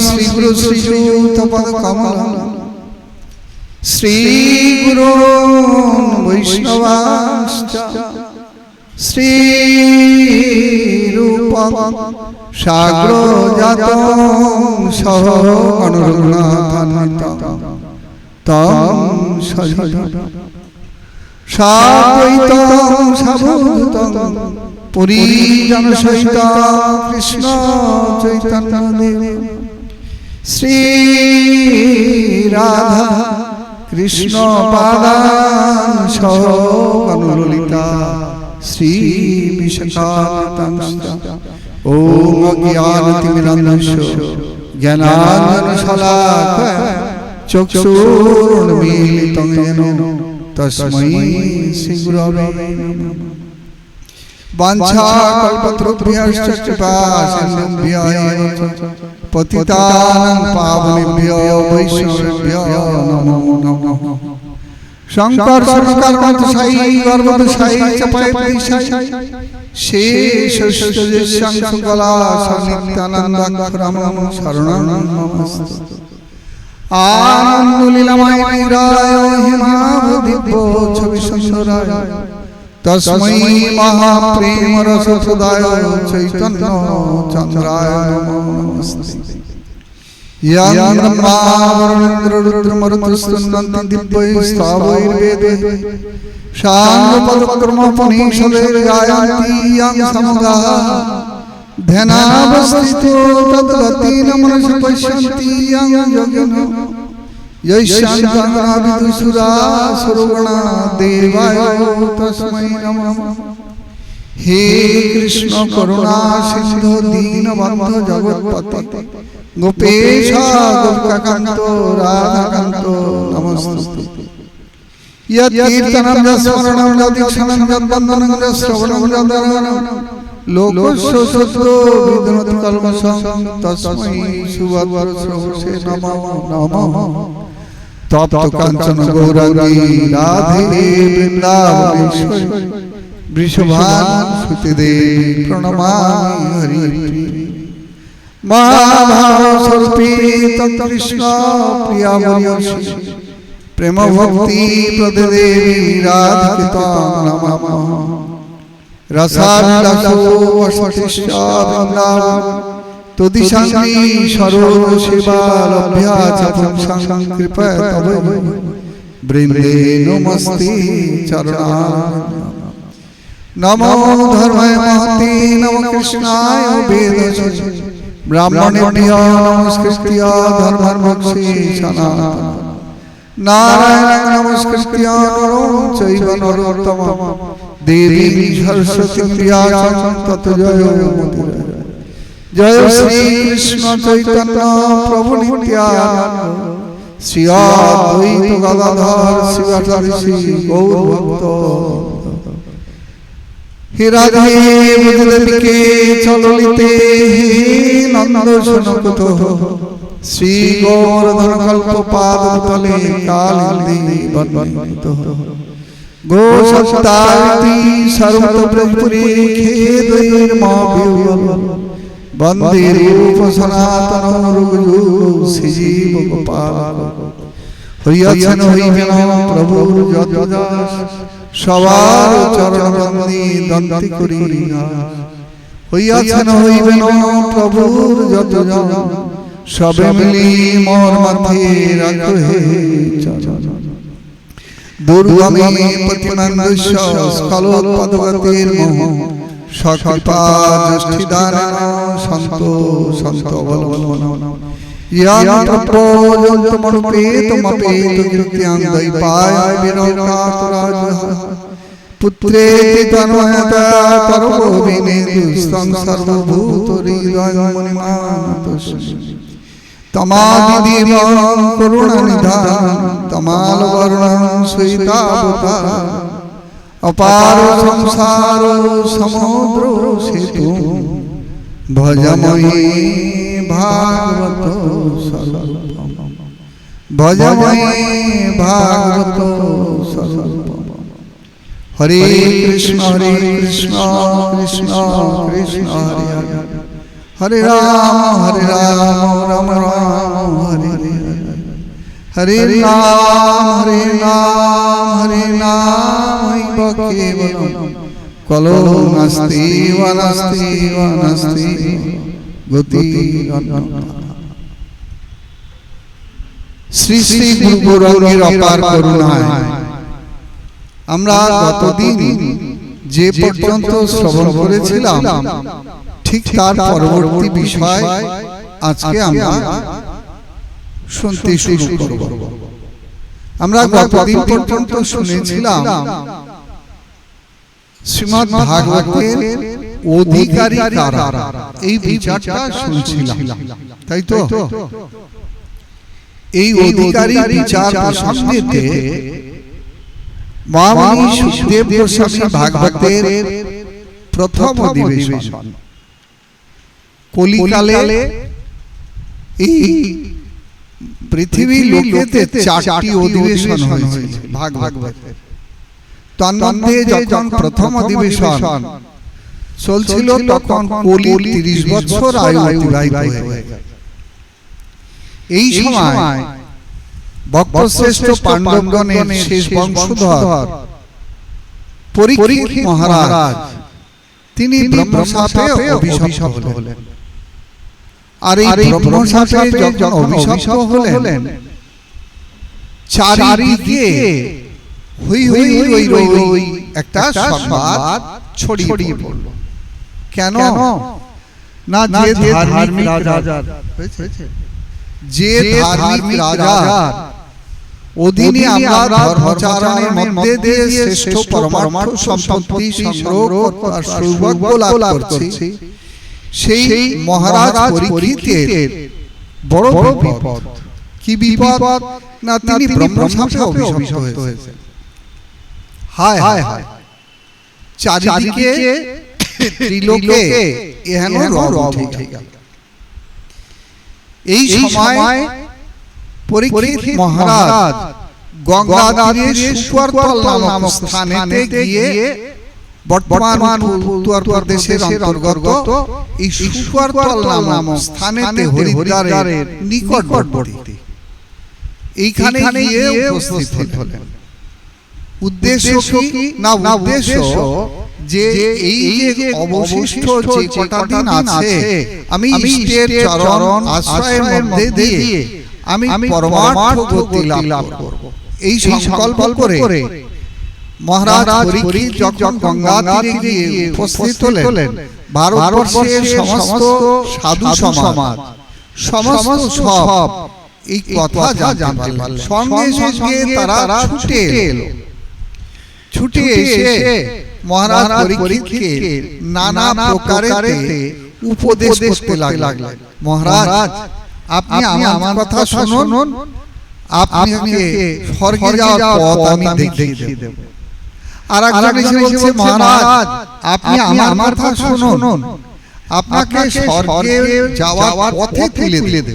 শ্রী গুরু শ্রীযুত পদ কমল শ্রী গুরু বৈষ্ণবাশ্চ শ্রী রূপং সাগ্রজাতং সহ অনুরূঢ়াথান্বিতং তং সজিতং সাদ্বৈতং সাবধূতং পুরীজন সহিত কৃষ্ণ চৈতন্য দেব শ্রী রাধা কৃষ্ণ পাদান সহ অনুললিতা শ্রী বিশাখান্বিতাংশ্চ ওম অজ্ঞানতিমিরান্ধস্য জ্ঞানাঞ্জনশলাকয়া চক্ষুरुन्मीलितं येन तस्मै श्री गुरवे नमः। वाञ्छाकल्पतरुभ्यश्च कृपासिन्धुभ्यो पतितानां पावनेभ्यो वैष्णवेभ्यो नमो नमः। शंकर शरणकर्मतसाई गर्भतसाई चपायपतिसाई शेषशस्त्रजस्यं सुकला सनित्यानन्दाख्यरमं शरणं नमस्ते। आनन्दलीलामय निराय हिमावदिव्यो छवि सुन्दराय तस्मै महाप्रेम रसप्रदाय चैतन्य चन्द्राय नमो नमस्ते। यं ब्रह्मा वरुणेन्द्र रुद्रमरुतस्तुन्वन्ति दिव्यैस्तावैर्वेदैः साङ्गपदक्रमोपनिषदैर्गायन्ति यं समगाः ध्यानावस्थितो तद्गतेन मनसि पश्यन्ति यं योगिनो यस्यान्तराविदुषुरासुरगणा देवाय तस्मै नमः। हे कृष्ण करुणा सिन्धु दीनबन्धु जगत्पते गोपेश गोपिकान्त राधाकान्त नमस्ते। यत्कीर्तनं यस्मरणं यदीक्षणं यद्वन्दनं यश्रवणं यदर्शनं लोकस्य सद्यो विदुनोति कल्मषं तस्मै सुवद्वरश्रवसे नमो नमः। तप्त काञ्चन गौराङ्गी राधे वृन्दावनेश्वरी वृषभानुसुते देवी प्रणमामि हरिप्रिये। महाभावस्वरूपी तं कृष्ण प्रियावर्यसि प्रेम भक्ति प्रदेवी राधिकां नमामः। रसाविलासो वसतिश्च वृन्दावन तदिशाङ्गी सरोज सेवा लभ्या च पुंसां कृपया तव वृन्दे नमस्ते चरणारविन्दे। नमो धर्माय महते नमो कृष्णाय वेदसे ब्राह्मणेभ्यो नमस्कृत्य धर्ममक्षे सनातनं नारायणं नमस्कृत्य नरं चैव नरोत्तमं देवीं सरस्वतीं व्यासं ततो जयमुदीरये। जय श्री कृष्ण चैतन्य प्रभु नित्यानंद श्री अद्वैत गदाधर शिवाचार्य गौर भक्त। हे राधे ब्रजदेवी चललिते नंद सुनकुतो श्री गोवर्धन कल्प पादतले कालिंदी वंदितो गोसत्ताति सर्वतो ब्रजपुरी खेदैर्माभिर्वल वंदे रूप सनातन रघुजुग श्रीजीव गोपाल। হইয়াছেন হইবেন প্রভু যতদাস সবার চরণ বন্দী দন্তি করি হইয়াছেন হইবেন প্রভুর যতজন সবে মিলি মোর মাথে রাখো হে চরণ। দুর্গমে প্রতিমন্দস্য স্খলোৎপদগতির মোহ সকৃপা জ্যেষ্ঠিদান সন্ত সন্ত অবলম্বন यंत्रप्रोजन्तमनुपेतमपेत कृत्यां दैपाय विरौकातराज पुत्रेति तन्मयता तर्को विनेदुस्तं सर्वभूतहृदयं मुनिमानतोऽस्मि। तमादिदेवं करुणानिधानं तमालवर्णं श्वेतावतार अपार संसार समुद्र सेतु भजमहि भागवत स्वरूपम भजमहि भागवत स्वरूपम। हरे कृष्ण कृष्ण कृष्ण हरे हरे हरे राम হরে নাম কেবলম কলো নাস্তি ওয়ানাস্তি ওয়ানাস্তি গতি। শ্রী শ্রী গুরু গৌরাঙ্গের অপার করুণায় আমরা গতদিন যে পর্যন্ত শ্রবণ করেছিলাম ঠিক তার পরবর্তী বিষয় আজকে আমরা শুনতে শুরু করব। আমরা গতদিন পর্যন্ত শুনেছিলাম শ্রীমদ্ ভাগবতের অধিকারী কারা, এই বিচারটা শুনছিলাম, তাই তো? এই অধিকারী বিচার প্রসঙ্গেতে মহামুনি সুখদেব গোস্বামী ভাগবতের প্রথম অধিবেশন কলিকালে এই পৃথিবী লোকেতে 4টি অধিবেশন হয়েছে ভাগবতের। তার মধ্যে যখন প্রথম অধিবেশন চলছিল তখন কলির 30 বছর আয়ু অতিবাহিত হয়ে গেছে। এই সময় ভক্তশ্রেষ্ঠ পাণ্ডবগণের শেষ বংশধর পরীক্ষিত মহারাজ তিনি ব্রহ্মশাপে অভিশপ্ত হলেন। আর এই ব্রহ্মশাপে যখন অভিশপ্ত হলেন চারিদিকে হই হই রই রই একটা সংবাদ ছড়িয়ে পড়ল। কেন না, যে ধার্মিক রাজা যে ধার্মিক রাজার অধীনে আমরা ধর্মাচরণের মধ্যে দিয়ে শ্রেষ্ঠ পরমার্থ সম্পত্তি সংগ্রহ আর সৌভাগ্য লাভ করছি, সেই মহারাজ পরীক্ষিতের বড় বিপদ। কি বিপদ না, তিনি ব্রহ্মশাপে অভিশপ্ত হয়েছেন। হায় হায় হায়, চারিদিকে ত্রিলোকে এহেন রব উঠে গেল। এই সময় পরীক্ষিত মহারাজ গঙ্গা তীরে সুয়ারতল নামক স্থানেতে গিয়ে, বর্তমান উত্তর প্রদেশের অন্তর্গত এই সুয়ারতল নামক স্থানেতে হরিদ্বারের নিকটবর্তী এইখানে গিয়ে উপস্থিত হলেন। উদ্দেশ্য কি না, উদ্দেশ্য যে এই যে অবশিষ্ট যে কটা দিন আছে আমি ইষ্টের চরণ আশ্রয়ের মধ্যে দিয়ে আমি পরমার্থ গতি লাভ করব, এই সংকল্প করে মহারাজ পরীক্ষিত যখন গঙ্গা তীরে গিয়ে উপস্থিত হলেন, ভারতবর্ষের সমস্ত সাধু সমাজ সমস্ত সব এই কথা জানতে পারলেন। সঙ্গে সঙ্গে তারা ছুটে এসে মহারাজ পরীক্ষিতকে নানা প্রকারে উপদেশ করতে লাগলেন। মহারাজ, আপনি আমার কথা শুনুন, আপনাকে স্বর্গে যাওয়ার পথ আমি দেখিয়ে দেব। আর একজন এসে বলছে, মহারাজ আপনি আমার কথা শুনুন, আপনাকে স্বর্গে যাওয়ার পথে তুলে দেব।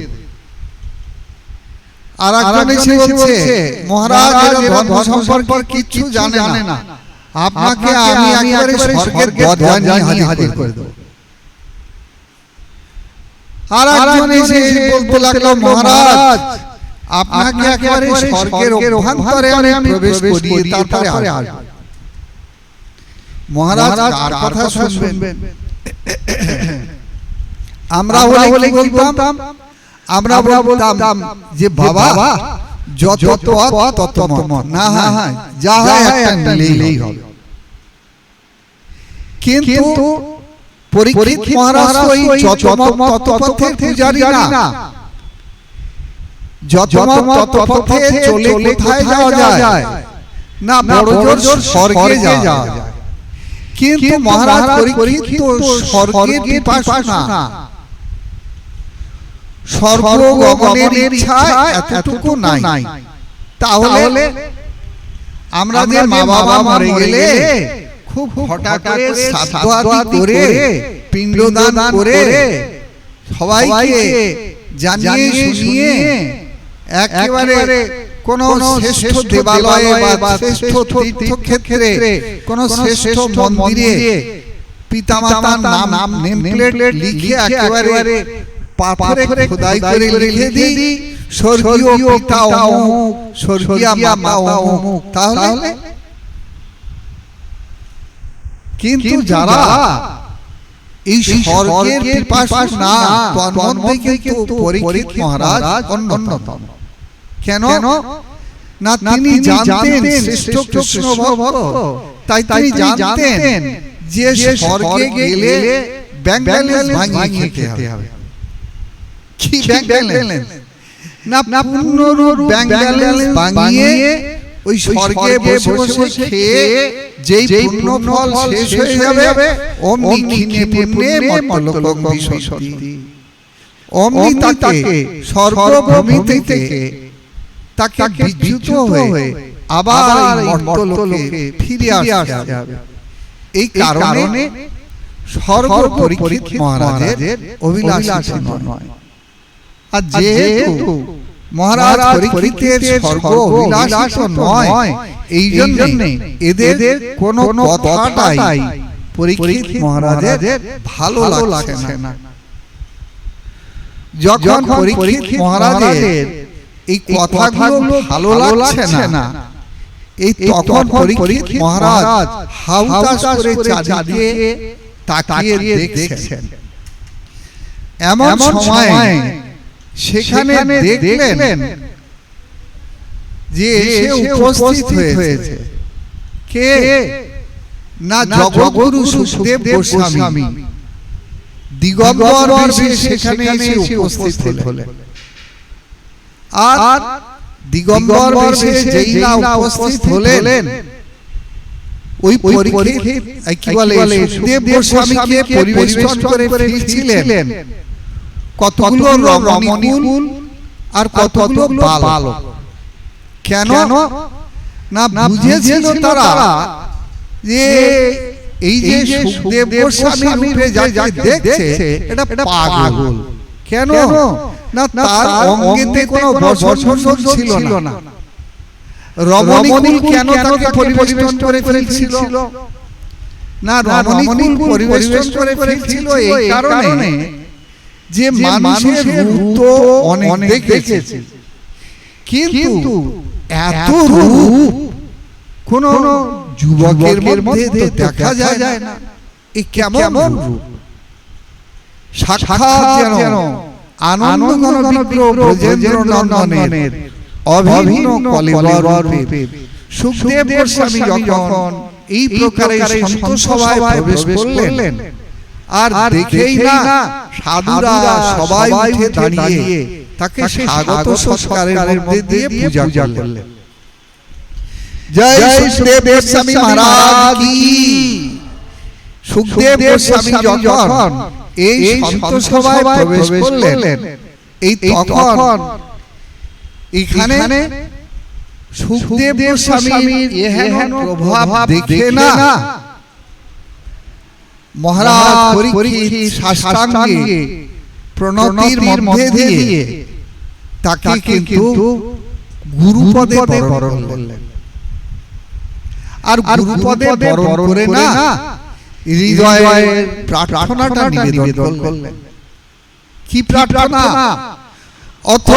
আর একজন এসে বলছে, মহারাজ ধর্ম সম্পর্কে কিছু জানে না, আপনাকে আমি একবারে স্বর্গের দরজা নিয়ে হাজির করে দেব। আর একজন এসে বলতে লাগলো, মহারাজ আপনাকে একবারে স্বর্গের অভ্যন্তরে আমি প্রবেশ করিয়ে তারপরে আসব। মহারাজ কার কথা শুনবেন? আমরা হলে বলতাম, আমরা বলতাম যে বাবা যত পথ তত মত, না হয় যা হয় একটা মিলেই হবে। কিন্তু পরীক্ষিত মহারাজ ওই যত মত তত পথের পূজারী না। যত মত তত পথে চলে কোথায় যাওয়া যায় না, বড় জোর স্বর্গে যাওয়া যায়। কিন্তু মহারাজ পরীক্ষিত স্বর্গের পিপাসা না, স্বর্গ গমনের ইচ্ছা এতটুকু নাই। তাহলে আমরা যে মা বাবা মরে গেলে খুব হঠাৎ করে শ্রাদ্ধ আদি করে পিণ্ডদান করে সবাইকে জানিয়ে শুনিয়ে একেবারে কোন শ্রেষ্ঠ দেবালয়ে বা শ্রেষ্ঠ তীর্থক্ষেত্রে কোন শ্রেষ্ঠ মন্দিরে পিতামাতার নাম নেম প্লেট লিখে একেবারে পাথরে খোদাই করে লিখে দিই, স্বর্গীয় পিতা অমুক, স্বর্গীয়া মাতা অমুক, তাহলে কিন্তু যারা এই স্বর্গের পিপাসু না, তন্মধ্যে কিন্তু পরীক্ষিত মহারাজ অন্যতম। কেন না, তিনি জানতেন শ্রেষ্ঠ কৃষ্ণ ভক্ত, তাই তিনি জানতেন যে স্বর্গে গেলে ব্যাংক ব্যালেন্স ভাঙিয়ে খেতে হবে। কি ব্যাংক ব্যালেন্স? না, পূর্ণরূপ ব্যাংক ব্যালেন্স ভাঙিয়ে ওই স্বর্গে বসে বসে খেয়ে যেই পুণ্য ফল শেষ হয়ে যাবে, অমনি ক্ষীণে পুণ্যে মর্ত্যলোকং বিশন্তি, অমনি তাকে স্বর্গভূমি থেকে তাকে বিচ্যুত হয়ে আবার মর্ত্যলোকে ফিরে আসতে হবে। এই কারণে স্বর্গ পরীক্ষিত মহারাজের অভিলাষ নয়। আর যেহেতু মহারাজ পরীক্ষিতের স্বর্গ অভিলাষ নয়, এই জন্য এদের কোনো কথাটাই পরীক্ষিত মহারাজের ভালো লাগছে না। যখন পরীক্ষিত মহারাজের এই কথাগুলো ভালো লাগছে না, এই তখন পরীক্ষিত মহারাজ হাউতাশ করে চারিদিকে তাকিয়ে দেখছেন। এমন সময় সেখানে দেখলেন যে সে উপস্থিত হয়েছে কে না, জগৎগুরু সুখদেব গোস্বামী দিগম্বর বেশে সেখানে এসে উপস্থিত হলেন। আর দিগম্বর বেশে যেই না উপস্থিত হলেন, ওই পরীক্ষিত কি বলে সুখদেব গোস্বামীকে পরিবেশন করে ফিরছিলেন কতগুলো রমণীকুল আর কতগুলো বালক। কেন না, বুঝেছিল তারা যে এই যে সুখদেব গোস্বামী রূপে যাকে দেখছে এটা পাগল। কেন না, তার অঙ্গেতে কোনো বর্ষণ ছিল না। রমণীকুল কেন তাকে পরিবেশন করে ফেলছিল না, রমণীকুল পরিবেশন করে ফেলছিল এই কারণে যে মানুষের রূপ তো অনেক দেখেছে, কিন্তু এত রূপ কোন যুবকের মধ্যে তো দেখা যায় না। এই কেমন রূপ! সাক্ষাৎ যেন আনন্দঘন বিগ্রহ ব্রজেন্দ্র নন্দনের অভিন্ন কলেবর রূপে সুখদেব গোস্বামী যখন এই প্রকারে সন্ত সভায় প্রবেশ করলেন, আর দেখেই না সাধুরা সবাই উঠে দাঁড়িয়ে তাকে স্বাগত সৎকারের মধ্যে দিয়ে পূজা করলেন। জয় সুখদেব গোস্বামী মহারাজ কি! সুখদেব গোস্বামী যখন এই সন্ত সভায় প্রবেশ করলেন, এই তখন এখানে সুখদেব গোস্বামীর এহেন প্রভাব দেখে না মহারাজ পরীক্ষিত সাষ্টাঙ্গে প্রণতির মধ্যে দিয়ে তাকে কিন্তু গুরুপদে বরণ করলেন। আর গুরুপদে বরণ করে না, হৃদয়ের প্রার্থনাটা নিবেদন করলেন। কি প্রার্থনা? অথ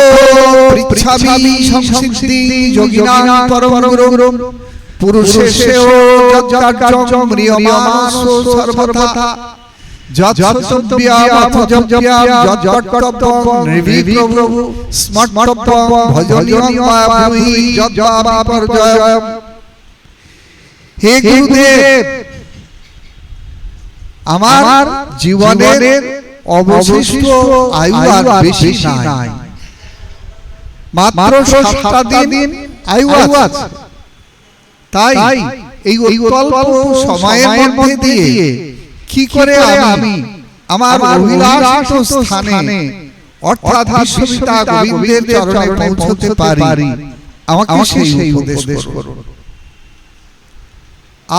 পৃচ্ছামি সংসিদ্ধি যোগিনাং পরম গুরুম পুরুষেষেও যজ্ঞার্যং ম্রিয়মাণো সর্বথা যৎসত্যব্যাম যজ্ঞাম যজ্ঞকর্তব্যং নির্বিপ্রভু স্মর্তব্যং ভজনীয়ং ভূহি যজ্ঞাপর্যয়ম। হে গুরুদেব, আমার জীবনের অবশিষ্ট আয়ু আর বেশি নাই, মাত্র 7টা দিন আয়ু আছে। তাই এই অল্প সময়ের মধ্যে দিয়ে কি করে আমি আমার অভিলাষ স্থানে অর্থাৎ বিশ্বপিতা গোবিন্দের চরণে পৌঁছতে পারি, আমাকে সেই উপদেশ করুন।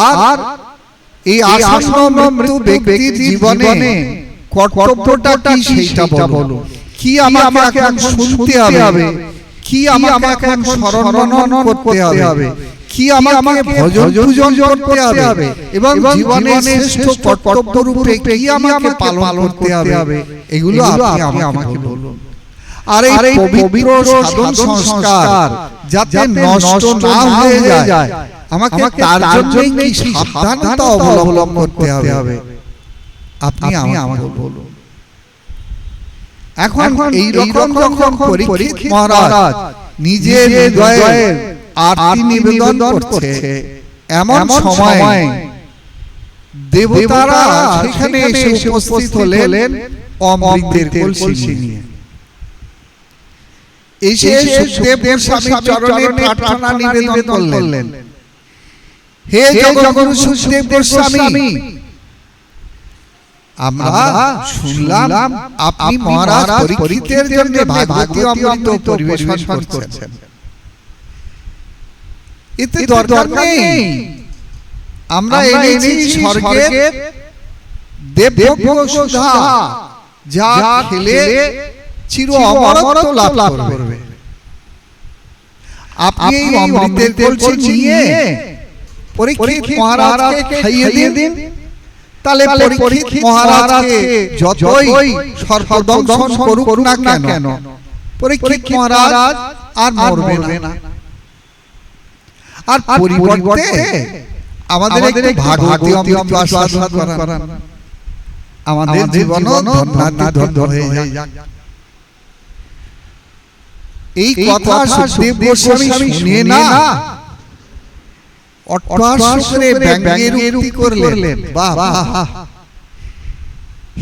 আর এই আসন্ন মৃত্যু ব্যক্তির জীবনে কর্তব্যটা কি সেইটা বলুন। কি আমাকে এখন শুনতে হবে, কি আমাকে এখন স্মরণ করতে হবে, কি আমাকে ভজন পূজন করতে হবে, এবং জীবনের শ্রেষ্ঠ কর্তব্য রূপে কি আমাকে পালন করতে হবে, এগুলো আপনি আমাকে বলুন। আর এই পবিত্র সাধন সংস্কার যাতে নষ্ট না হয়ে যায়, আমাকে তার জন্য কি সাবধানতা অবলম্বন করতে হবে আপনি আমাকে বলুন। এখন এই রকম যখন পরীক্ষিত মহারাজ নিজের হৃদয়ের আরতি নিবেদন করছে, এমন সময় দেবতারা সেখানে এসে উপস্থিত হলেন অমৃতের কলসি নিয়ে। এসে সুখদেব গোস্বামীর চরণে প্রার্থনা নিবেদন করলেন, হে জগৎগুরু সুখদেব গোস্বামী, আমরা শুনলাম আপনি মহারাজ পরীক্ষিতের জন্য ভাগবতী অমৃত পরিবেশন করছেন। এতে দরকার নেই, আমরা এনেছি স্বর্গের দেবভোগ্য সুধা, যা খেলে চির অমরত্ব লাভ করবে। আপনি এই অমৃতের কলসি নিয়ে পরীক্ষিত মহারাজকে খাইয়ে দিন, তাহলে পরীক্ষিত মহারাজকে যতই সর্পদংশন করুক না কেন, পরীক্ষিত মহারাজ আর মরবে না। আর পরিবর্তে আমাদের একটু ভাগবতী অমৃত আস্বাদন করান, আমাদের জীবনও ধন্য হয়ে যাক। এই কথা সুখদেব গোস্বামী শুনে না অট্টহাস্যে ব্যঙ্গের উক্তি করলেন, বাহ বাহ,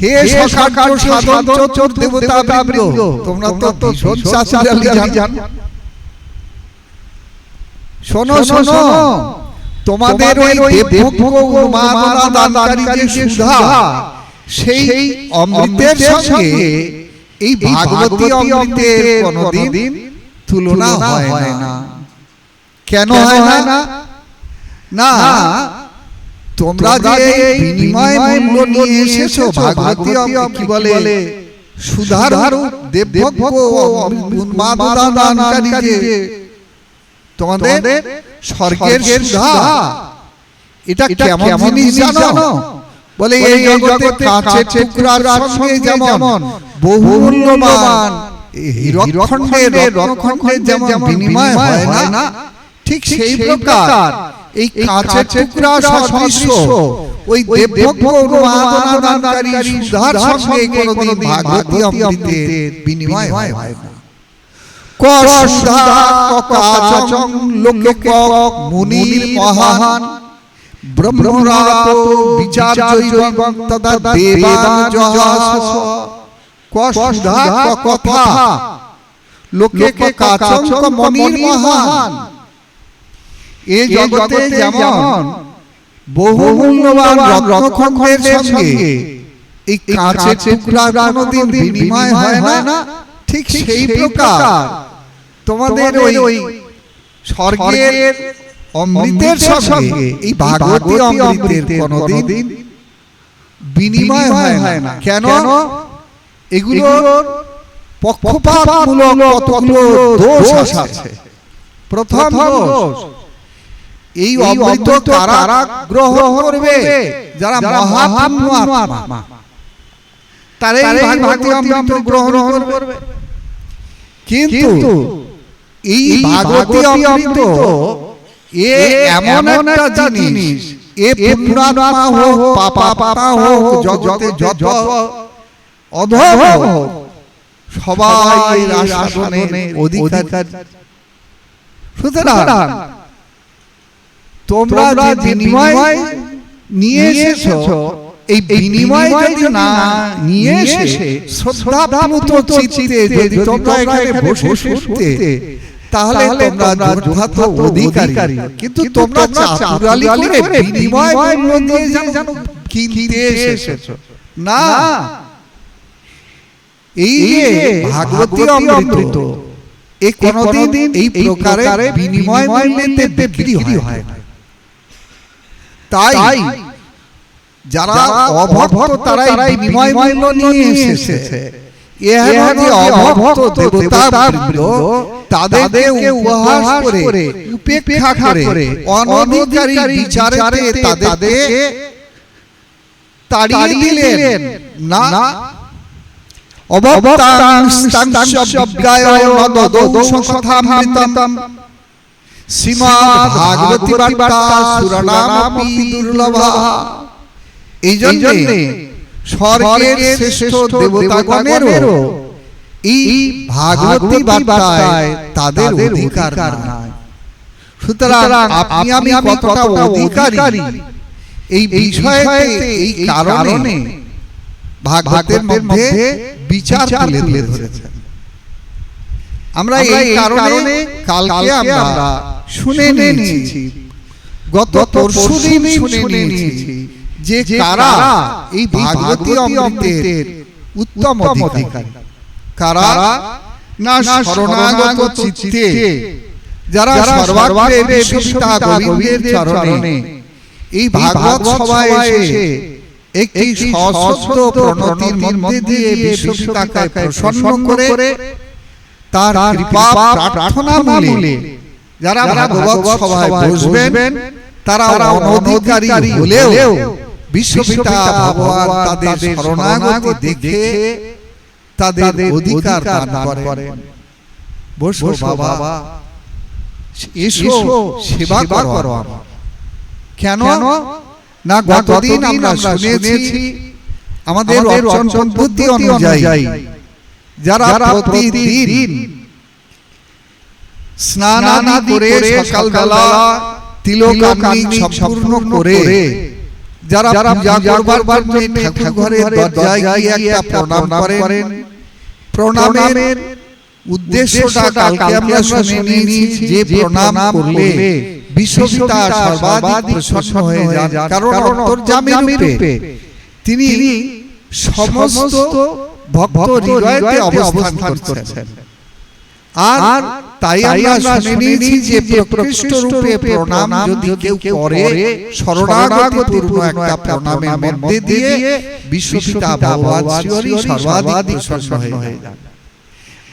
হে সখাকার সাধন চতুর দেবতা বৃন্দ, তোমরা তো ভীষণ চাতুরালী জানো। শোনো শোনো, তোমাদের ওই দেবভোগ্য উন্মাদনা দানকারী যে সুধা, সেই অমৃতের সঙ্গে এই ভাগবতী অমৃতের কোনদিন তুলনা হয় না। কেন হয় না? না, তোমরা যে বিনিময় মূল্য নিয়ে এসেছো ভাগবতী অমৃত, কি বলে সুধার দেবভোগ্য উন্মাদনা দানকারী যে তোমাদের স্বর্গের সুধা, এটা কেমন জিনিস জানো? বলে এই জগতে কাঁচের টুকরার সঙ্গে যেমন বহুমূল্যবান হীরকখণ্ডের রত্নখণ্ডের যেমন বিনিময় হয় না, ঠিক সেই প্রকার এই কাঁচের টুকরা সদৃশ্য ওই দেবভোগ্য উন্মাদনা দানকারী সুধার সঙ্গে কোনদিন ভাগবতী অমৃতের বিনিময় হয় না। কসুধা কাচং লোকে মুনির মহান ব্রহ্মরাত বিচার্যৈবং তদা দেবান জহাস। কসুধা কথা লোকে কাচং মুনির মহান, এই জগতে যেমন বহুমূল্যবান রত্নখণ্ডের সঙ্গে এই কাঁচের টুকরা কোনদিন বিনিময় হয় না, ঠিক সেই প্রকার তোমাদের ওই স্বর্গের অমৃতের সঙ্গে এই ভাগবতী অমৃতের কোনদিন বিনিময় হয় না। কেন? এগুলোর পক্ষপাতমূলক কতগুলো দোষ আছে। প্রথম দোষ, এই অমৃত তারা গ্রহণ করবে যারা মহাত্মা, তারাই ভাগবতী অমৃত গ্রহণ করবে। কিন্তু এই ভাগবতী অমৃত এমন একটা জিনিস, এ পুণ্যাত্মা হোক পাপাত্মা হোক, জগতে যত অধম হোক, সবাই সাধনের অধিকার। সুতরাং তোমরা যে বিনিময় নিয়ে এসেছো, এই বিনিময় যদি না নিয়ে এসে শ্রদ্ধাপ্লুত চিত্তে যদি তোমরা এখানে বসে শুনতে, তাহলে তোমরা যথার্থ অধিকারী। কিন্তু তোমরা চাতুরালী করে বিনিময় মূল্য দিয়ে যেন কিনতে এসেছো না। এই যে ভাগবতী অমৃত, এ কোনদিন এই প্রকারে বিনিময় মূল্যে বিক্রি হয় না। তাই যারা অভক্ত তারাই বিনিময় মূল্য নিয়ে এসেছে। অভক্ত দেবতাবৃন্দ তাদেরকে উপহাস করে, উপেক্ষা করে, অনধিকারী বিচারে তাদেরকে তাড়িয়ে দিলেন না। অবক্তাং বিজ্ঞায় নদদৌষকথামৃতম শ্রীমদ্ ভাগবতী বার্তা সুরনামপি দুর্লভা। এই জন্য স্বর্গের শ্রেষ্ঠ দেবতাগণেরও এই ভাগবতী বার্তায় তাদের অধিকার নাই। সুতরাং আপনি আমি কতটা অধিকারী এই বিষয়তে এই কারণে ভাগবতের মধ্যে বিচার তুলে ধরেছেন। আমরা এই কারণে কালকে আমরা শুনে নিয়েছি, গত পরশুদিন শুনে নিয়েছি যে কারা এই ভাগবতী অমৃতের উত্তম অধিকারী, কারা না শরণাগত চিত্তে যারা সর্বাগ্রে বিশ্বপিতা গোবিন্দের চরণে এই ভাগবত সভায় এসে একটি সশব্দ প্রণতির মধ্যে দিয়ে বিশ্বপিতাকে প্রসন্ন করে তার কৃপা প্রার্থনা মূলে যারা ভাগবত সভায় বসবেন তারা অনধিকারী হলেও বিশ্বপিতা ভগবান তাদের শরণাগতি দেখে তাদের অধিকার দান করেন। বসো বাবা, এসো সেবা করো। কেন না গতদিন আমরা শুনেছি আমাদের অর্চন পদ্ধতি অনুযায়ী যারা প্রতিদিন স্নান করে সকালবেলা তিলকাগ্নি সম্পূর্ণ করে যারা পূজা করবার জন্য ঠাকুর ঘরের দরজায় গিয়ে একটা প্রণাম করেন, প্রণামের উদ্দেশ্যটা কালকে আমরা শুনে নিয়েছি যে প্রণাম করলে বিশ্বপিতা সর্বাধিক প্রসন্ন হয়ে যান, কারণ অন্তর্যামী রূপে তিনি সমস্ত ভক্ত হৃদয়তে অবস্থান করছেন। আর তাই আমরা শুনে নিয়েছি যে প্রকৃষ্ট রূপে প্রণাম যদি কেউ করে শরণাগতি পূর্ণ একটা প্রণামের মধ্যে দিয়ে বিশ্বপিতা ভগবান শ্রীহরি সর্বাধিক প্রসন্ন হয়ে যান।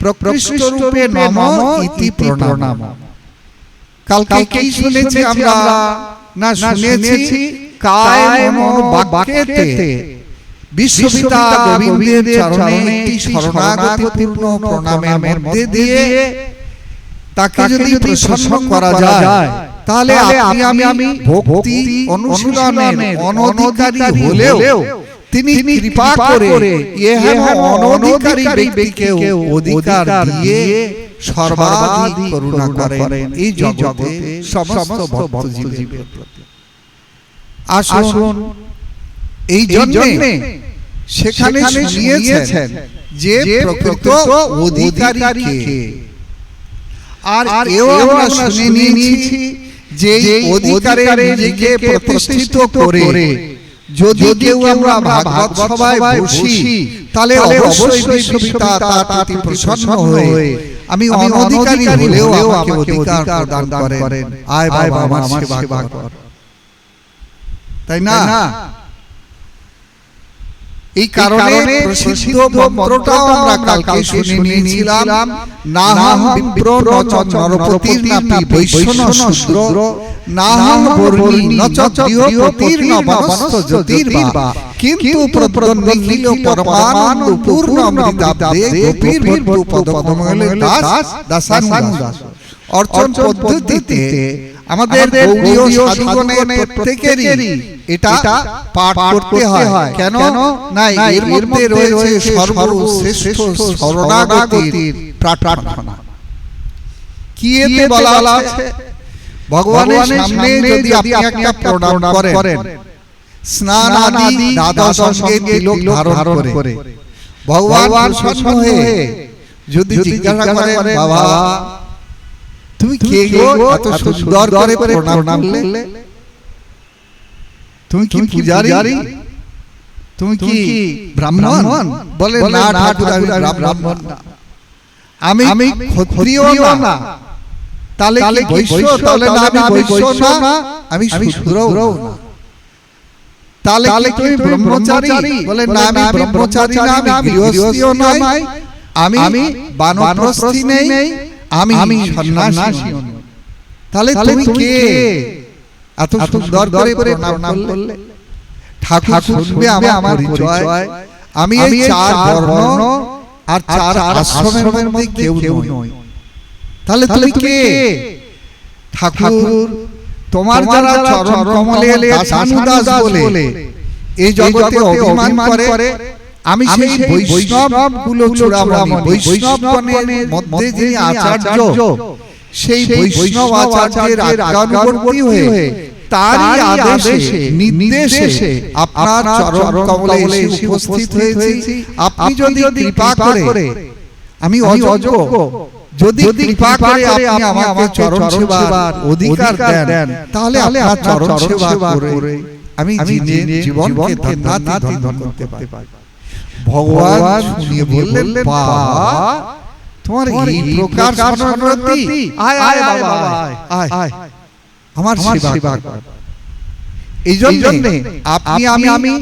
প্রকৃষ্ট রূপে নমঃ ইতি প্রণাম। কালকে কি শুনেছি আমরা না শুনেছি কায় মন বাক্যেতে বিশ্বপিতা গোবিন্দের চরণে একটি শরণাগতি পূর্ণ প্রণামের মধ্যে দিয়ে তাকে যদি প্রসন্ন করা যায় তাহলে আপনি আমি ভক্তি অনুশীলনের অনধিকারী হলেও তিনি কৃপা করে ইহা অনধিকারী ব্যক্তিকে অধিকার দিয়ে সর্বাধিক করুণা করেন এই জগতে সমস্ত ভক্তজীবের প্রতি। আসুন এই জন্য সেখানে শুনিয়েছেন যে প্রকৃত অধিকারী কে, আর এও আমরা শুনে নিয়েছি যে অধিকারে নিজেকে প্রতিষ্ঠিত করে যদি কেউ আমরা ভাগবত সভায় বসি তাহলে অবশ্যই বিশ্বপিতা তার প্রতি প্রসন্ন হয়ে আমি অনধিকারী হলেও আমাকে অধিকার প্রদান করেন। আয় বাবা আমার সেবা কর, তাই না? এই কারণে প্রসিদ্ধ মন্ত্রটাও আমরা কালকে শুনে নিয়েছিলাম, নাহং বিপ্র নচ নরপতির নাপি বৈষ্ণ শূদ্র নাহং বর্ণী নচ গৃহপতির নবনস্থ জ্যোতির্বা কিন্তু প্রদ্বন্দ্বিল পরমানন্দ পূর্ণ অমৃতাব্দে গোপীর ভট্টু পদকমলে দাস দাসানুদাস। অর্চন পদ্ধতিতে আমাদের গৌড়ীয় সাধুগণের প্রত্যেকেরই এটা পাঠ করতে হয়। কেন না এর মধ্যে রয়েছে সর্বশ্রেষ্ঠ শরণাগতির প্রার্থনা। কি এতে বলা আছে? ভগবানের সামনে যদি আপনি একটা প্রণাম করেন, স্নান আদি দ্বাদশ অঙ্গে তিলক ধারণ করে ভগবান প্রসন্ন হয়ে যদি জিজ্ঞাসা করেন, বাবা তুমি কে গো, এত সুন্দর করে প্রণাম করলে? তুমি কি পূজারী? তুমি কি ব্রাহ্মণ? বলে না ঠাকুর, আমি ব্রাহ্মণ না, আমি ক্ষত্রিয় না। তাহলে কি বৈশ্য? তাহলে না আমি বৈশ্য না, আমি শূদ্রও না। তাহলে তুমি ব্রহ্মচারী? বলে না আমি ব্রহ্মচারী না, আমি গৃহস্থীও নয়, আমি বানপ্রস্থী নেই, আমি সন্ন্যাসী। তাহলে তুমি কে? এত সুন্দর করে প্রণাম করলে ঠাকুর শুনবে আমার পরিচয়, আমি এই চার বর্ণ আর চার আশ্রমের মধ্যে কেউ নয়, তাহলে তুমি কে? ঠাকুর তোমার যারা চরণ কমলে দাসানুদাস বলে এই জগতে অভিমান করে, আমি সেই বৈষ্ণব কুল চূড়ামণি বৈষ্ণবগণের মধ্যে যিনি আচার্য, সেই বৈষ্ণব আচার্যের আজ্ঞানুবর্তী হয়ে তারই আদেশে নির্দেশে আপনার চরণ কমলে এসে উপস্থিত হয়েছি। আপনি যদি কৃপা করে, আমি অযোগ্য, যদি কৃপা করে আপনি আমাকে চরণ সেবার অধিকার দেন, তাহলে আপনার চরণ সেবা করে আমি জীবনকে ধন্য করতে পারি। ভগবান শুনিয়ে বললেন, বাবা তোমার এই প্রকার শরণাগতি, আয় আয় বাবা আয় আমার সেবা কর। এই জন্য আপনি আমি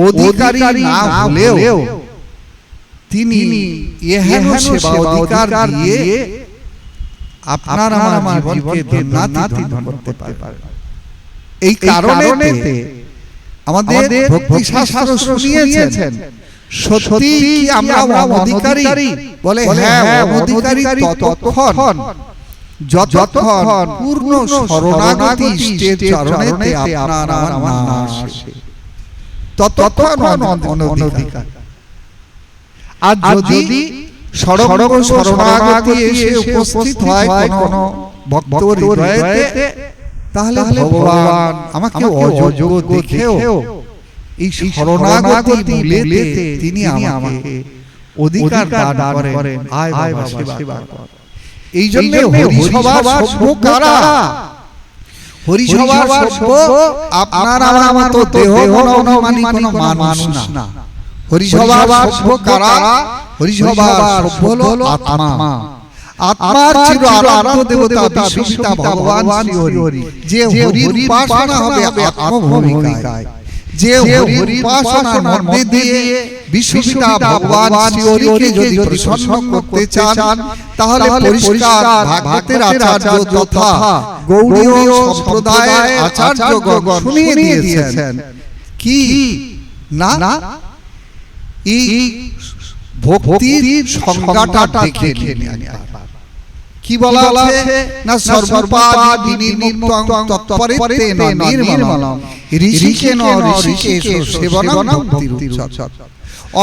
অধিকারী না হলেও তিনি এহেন সেবা অধিকার দিয়ে আপনার আমার জীবনকে ধন্যাতি করতে পারেন। এই কারণে আমাদের ভক্তি শাস্ত্র শুনিয়েছেন, সত্যি কি আমরা অধিকারী? বলে হ্যাঁ, অধিকারী ততক্ষণ যতক্ষণ পূর্ণ শরণাগতি ইষ্টের চরণেতে আপনার আমার না আসে, ততক্ষণ অনধিকার। আর যদি শরণাগতি এসে উপস্থিত হয় কোন ভক্ত হৃদয়েতে, তাহলে ভগবান আমাকে অযোগ্য দেখেও এই শরণাগতি মূলেতে তিনি আমাকে অধিকার দান করেন। আয় বাবা সেবা কর। এই জন্য হরিসভার সভ্য কারা? হরিসভার সভ্য আপনার আমার তো দেহ অভিমানী কোনো মানুষ না। হরিসভার সভ্য কারা? হরিসভার সভ্য হলো আত্মা। আত্মার চির আরাধ্য দেবতা বিশ্বপিতা ভগবান শ্রীহরি, যে হরির উপাসনা হবে আত্মভূমিকায়, যে হরির উপাসনার মধ্যে দিয়ে বিশ্বপিতা ভগবান শ্রীহরিকে যদি প্রসন্ন করতে চান, তাহলে পরিষ্কার ভাগবতের আচার্য তথা গৌড়ীয় সম্প্রদায়ের আচার্যগণ শুনিয়ে দিয়েছেন কি না এই ভক্তির সংজ্ঞাটা দেখে নিন। কি বলা আছে না, সর্বপাদি বিনির্মুক্তং তৎপরিত্তেন নির্মলম ঋষিকেন ঋষিকেশ সেবনং ভক্তিরুচ্যতে।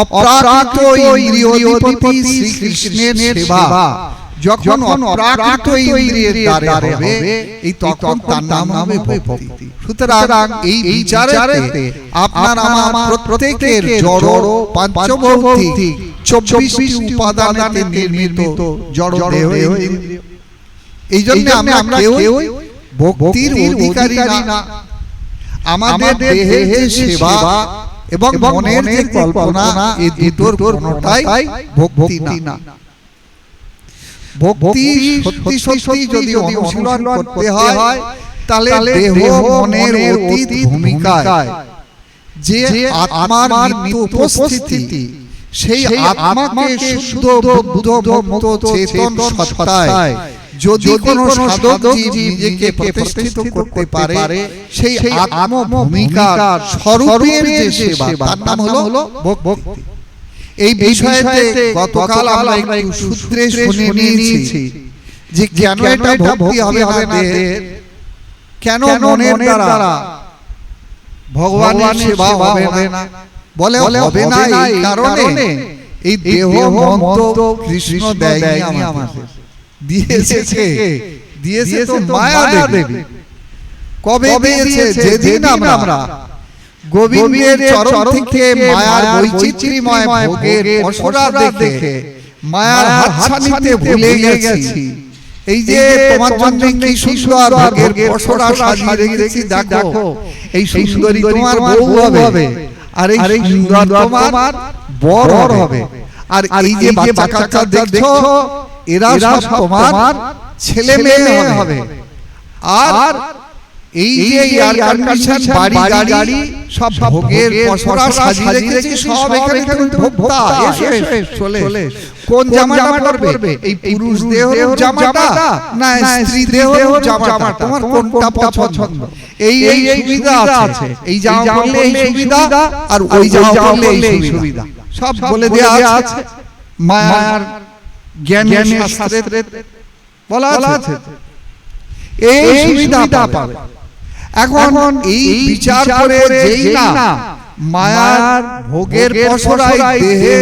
অপ্রাকৃত ইন্দ্রিয়াধিপতি শ্রীকৃষ্ণের সেবা যখন অপ্রাকৃত ইন্দ্রিয়ের দ্বারা হবে, এই তখন তার নাম হবে ভক্তি। সুতরাং এই বিচারেতে আপনার আমার প্রত্যেকের জড় পঞ্চভৌতিক 24টি উপাদানে নির্মিত জড় দেহ ইন্দ্রিয়। এই জন্য আমরা কেউ ভক্তির অধিকারী না। আমাদের দেহের যে সেবা এবং মনের যে কল্পনা, এই দুটোর কোনোটাই ভক্তি না। ভক্তি সত্যি সত্যি যদি অনুশীলন করতে হয়, তাহলে দেহ মনের অতীত ভূমিকায় যে আত্মার নিত্য উপস্থিতি, সেই আত্মাকে শুদ্ধ বুদ্ধ মুক্ত চেতন সত্তায় যদি কোনো সাধক জীব নিজেকে প্রতিষ্ঠিত করতে পারে, সেই আত্ম ভূমিকার স্বরূপের যে সেবা, তার নাম হলো ভক্তি। এই বিষয়তে গতকাল আমরা একটু সূত্রে শুনে নিয়েছি যে কেন এটা ভক্তি হবে না, কেন মনের দ্বারা ভগবানের সেবা হবে না। বলে হবে না এই কারণে এই দেহ মন তো কৃষ্ণ দেয়নি আমাদের, দিয়েছে তো মায়া দেবী। কবে দিয়েছে? যেদিন আমরা গোবিন্দের চরণ থেকে মায়ার বৈচিত্র্যময় ভোগের পসরা দেখে মায়ার হাতছানিতে ভুলে গেছি। এই যে তোমার জন্য কি সুন্দর ভোগের পসরা সাজিয়ে রেখেছি, দেখো এই সুন্দরী তোমার বউ হবে, আর এই সুন্দর তোমার বর হবে, আর এই যে বাচ্চা কাচ্চা দেখছো এরা সব তোমার ছেলে মেয়ে হবে। আর এই যে এয়ার কন্ডিশন বাড়ি গাড়ি সব ভোগের পসরা সাজিয়ে রেখেছি, সব এখানে ভোক্তা। এসে চলে কোন জামাটা পরবে? এই পুরুষ দেহের জামাটা না স্ত্রী দেহের জামাটা? তোমার কোনটা পছন্দ? এই সুবিধা আছে, এই জামা পরলে এই সুবিধা, আর ওই জামা পরলে এই সুবিধা, সব বলে দেয়া আছে। মায়ার জ্ঞান শাস্ত্রে বলা আছে এই সুবিধা পাবে। এখন এই বিচার করে যেই না মায়ার ভোগের পসরায় দেহে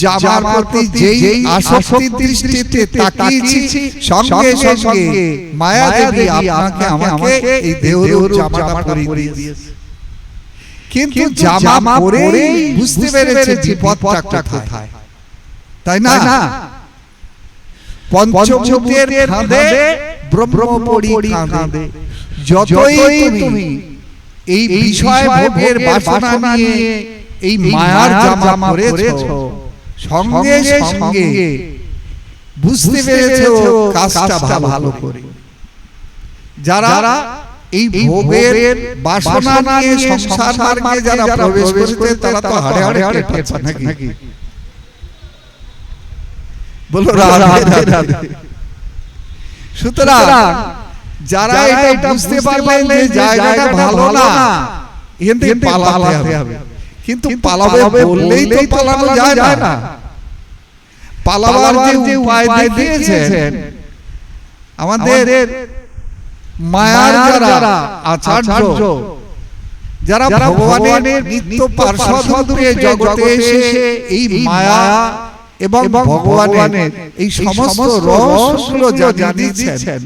যাবার প্রতি যেই আসক্তির দৃষ্টিতে তাকিয়েছি, সঙ্গে সঙ্গে মায়া দেবী আপনাকে আমাকে এই দেহরূপ জামাটা পরিয়ে দিয়েছে। কিন্তু জামা পরেই বুঝতে পেরেছে বিপদটা কোথায়, তাই না? পঞ্চভূতের খাঁদে ব্রহ্মপরি কাঁদে। যতই তুমি এই বিষয় ভোগের বাসনা নিয়ে এই মায়ার জামা পরেছো, সঙ্গে সঙ্গে বুঝতে পেরেছো কাজটা ভালো করে। যারা এই ভোগের বাসনা নিয়ে সংসার মার্গে যারা প্রবেশ করেছে তারা তো হাড়ে হাড়ে পাচ্ছে নাকি? বলো রাধে রাধে। সুতরাং যারা এটা বুঝতে পারলেন যে জায়গাটা ভালো না, এখান থেকে পালাতে হবে। কিন্তু পালাবে বললেই তো পালানো যায় না। পালাবার যে উপায় দেখিয়েছেন আমাদের মায়ার যারা আচার্য, যারা ভগবানের নিত্য পার্ষদ রূপে জগতে এসে এই মায়া এবং ভগবানের এই সমস্ত রহস্যগুলো জানিয়ে দিচ্ছেন,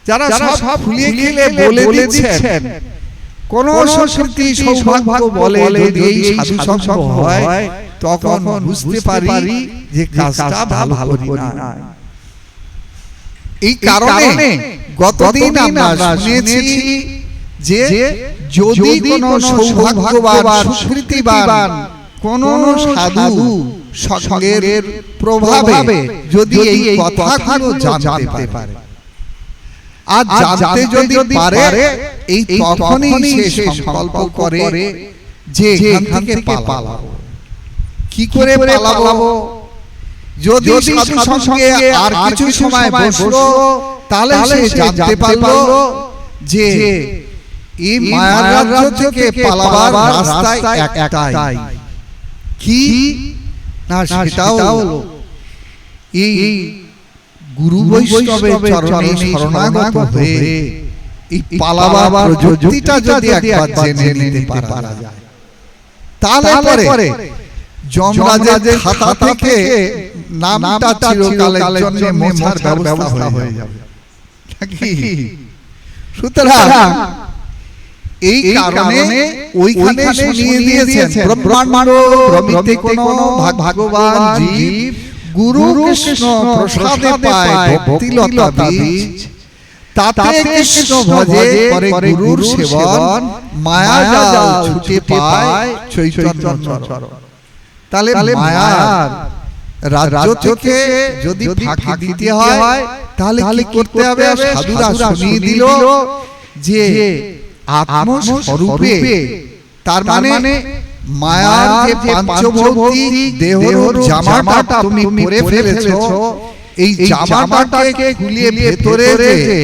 যারা সব খুলিয়ে খেলে বলে দিচ্ছেন, কোন সংস্কৃতি সৌভাগ্য বলে যদি এই সাধু সঙ্গ হয় তখন বুঝতে পারি যে কাজটা ভালো করি না। এই কারণে গতদিন আমরা শুনেছি যে যদি কোন সৌভাগ্যবান সুকৃতিবান কোন সাধু সঙ্গের প্রভাবে যদি এই কথাগুলো জানতে পারে, আর জানতে যদি পারে, এই তখনই সে সংকল্প করে যে এখান থেকে পালাবো। কি করে পালাবো? যদি সাধু সঙ্গে আর কিছু সময় বসলো তাহলে সে জানতে পারলো যে এই মায়ার রাজ্য থেকে পালাবার রাস্তা একটাই। কি না, সেটাও হলো এই গুরু বৈষ্ণবের চরণে শরণাগত হয়ে এই পালাবার প্রযুক্তিটা যদি একবার জেনে নিতে পারা যায়, তাহলে পরে যমরাজের খাতা থেকে নামটা চিরকালের জন্য মোছার ব্যবস্থা হয়ে যাবে নাকি? সুতরাং এই কারণে ওইখানে শুনিয়ে দিয়েছেন ব্রহ্মাণ্ড প্রমিতে কোন ভগবান জীব গুরু কৃষ্ণ প্রসাদে পায় ভক্তিলতা বীজ, তাতে কৃষ্ণ ভজে করে গুরুর সেবন, মায়া জাল ছুটে পায় চৈতন্য চরণ। তাহলে মায়ার রাজ্য থেকে যদি ফাঁকি দিতে হয় তাহলে কি করতে হবে? সাধুরা শুনিয়ে দিল যে আত্মস্বরূপে, তার মানে মায়ার যে পাঞ্চভৌতিক দেহর জামাটা তুমি পরে ফেলেছো, এই জামাটাকে খুলিয়ে ভেতরে যে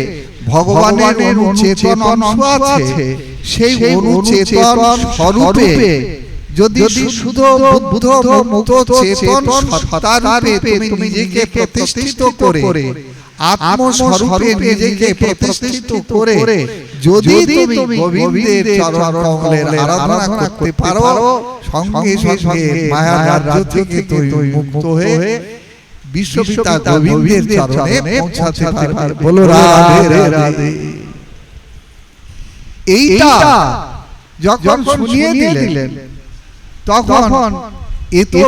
ভগবানের অনুচেতন অংশ আছে, সেই অনুচেতন স্বরূপে যদি শুদ্ধ বুদ্ধ মুক্ত চেতন সত্তারূপে তুমি নিজেকে প্রতিষ্ঠিত করে, আত্মস্বরূপে নিজেকে প্রতিষ্ঠিত করে যদি তুমি গোবিন্দের চরণ কমলের আরাধনা করতে পারো, সঙ্গে সঙ্গে মায়ার রাজ্য থেকে তুমি মুক্ত হয়ে বিশ্বপিতা গোবিন্দের চরণে পৌঁছাতে পারবে। বলো রাধে রাধে। এইটা যখন শুনিয়ে দিলেন তখন এ তো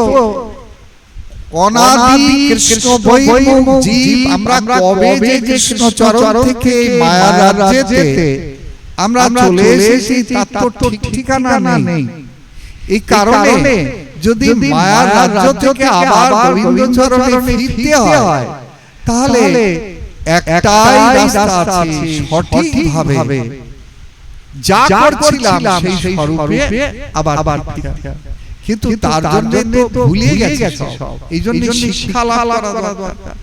অনাদি কৃষ্ণ বৈভব জীব, আমরা কবে যে কৃষ্ণ চরণ থেকে মায়ার রাজ্যেতে আমরা চলে এসেছি তার তো ঠিক ঠিকানা নেই। এই কারণে যদি মায়ার রাজ্য থেকে আবার গোবিন্দ চরণে ফিরতে হয় তাহলে একটাই রাস্তা আছে, সঠিকভাবে যা করছিলাম সেই স্বরূপে আবার কিন্তু তার জন্য তো ভুলে গেছে সব। এই জন্য শিক্ষা লাভ করা দরকার।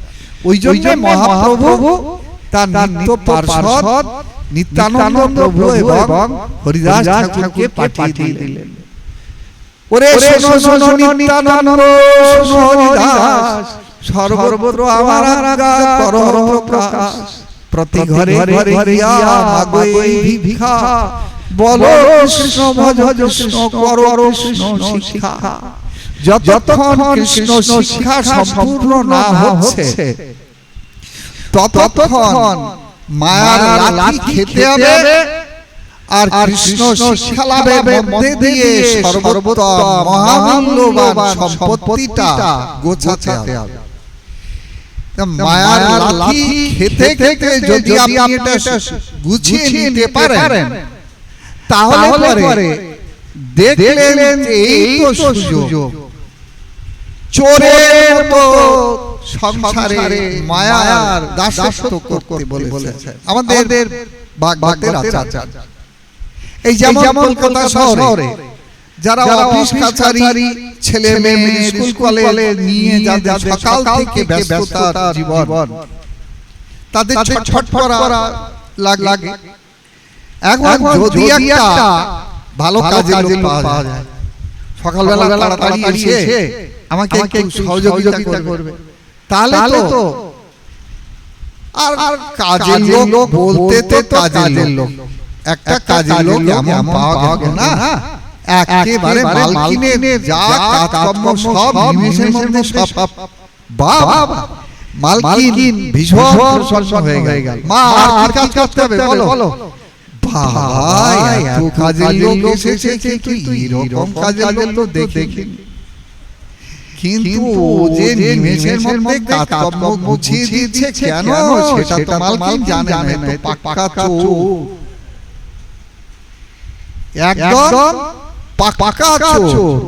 ওই জন্য মহাপ্রভু তার নিত্য পার্ষদ নিত্যানন্দ প্রভু এবং হরিদাস ঠাকুরকে পাঠিয়ে দিলেন। ওরে শোনো শোনো নিত্যানন্দ শোনো হরিদাস, সর্বত্র আমার আজ্ঞা করো প্রকাশ। প্রতি ঘরে ঘরে গিয়া মাগো এই ভিক্ষা, বলো কৃষ্ণ ভজ কৃষ্ণ করো কৃষ্ণ শিক্ষা। যতক্ষণ কৃষ্ণ শিক্ষা সম্পূর্ণ না হচ্ছে ততক্ষণ মায়ার লাঠি খেতে হবে, আর কৃষ্ণ শিক্ষা লাভের মধ্যে দিয়ে সর্বোত্তম মহামূল্যবান সম্পত্তিটা গোছাতে হবে। মায়ার লাঠি খেতে খেতে যদি আপনি এটা গুছিয়ে নিতে পারেন, তাহলে পরে দেখলেন যে এই তো সুযোগ, চোরের মতো সংসারে মায়ার দাসত্ব করতে বলেছে আমাদের ভাগবতের আচার্য। এই যেমন কলকাতা শহরে যারা অফিস কাছারি ছেলে মেয়ে স্কুল কলেজ নিয়ে যাদের সকাল থেকে ব্যস্ততার জীবন, তাদের ছটফট করা লাগে। এখন যদি একটা ভালো কাজের লোক পাওয়া যায়, সকালবেলা তাড়াতাড়ি এসে আমাকে একটু সহযোগিতা করবে, তাহলে তো আর কাজের লোক বলতে তো কাজের লোক, একটা কাজের লোক এমন পাওয়া গেল না, একেবারে মালকিনের যা কাজকর্ম সব নিমেষের মধ্যে সব। বাবা মালকিন ভীষণ প্রসন্ন হয়ে গেল। মা আর কাজ করতে হবে বলো। ভাই এত কাজের লোক এসেছে, কিন্তু এরকম কাজের লোক তো দেখি, কিন্তু ও যে নিমেষের মধ্যে কাজকর্ম গুছিয়ে দিচ্ছে কেন সেটা তো মালকিন জানে না। পাক্কা চোর, একদম পাক্কা চোর।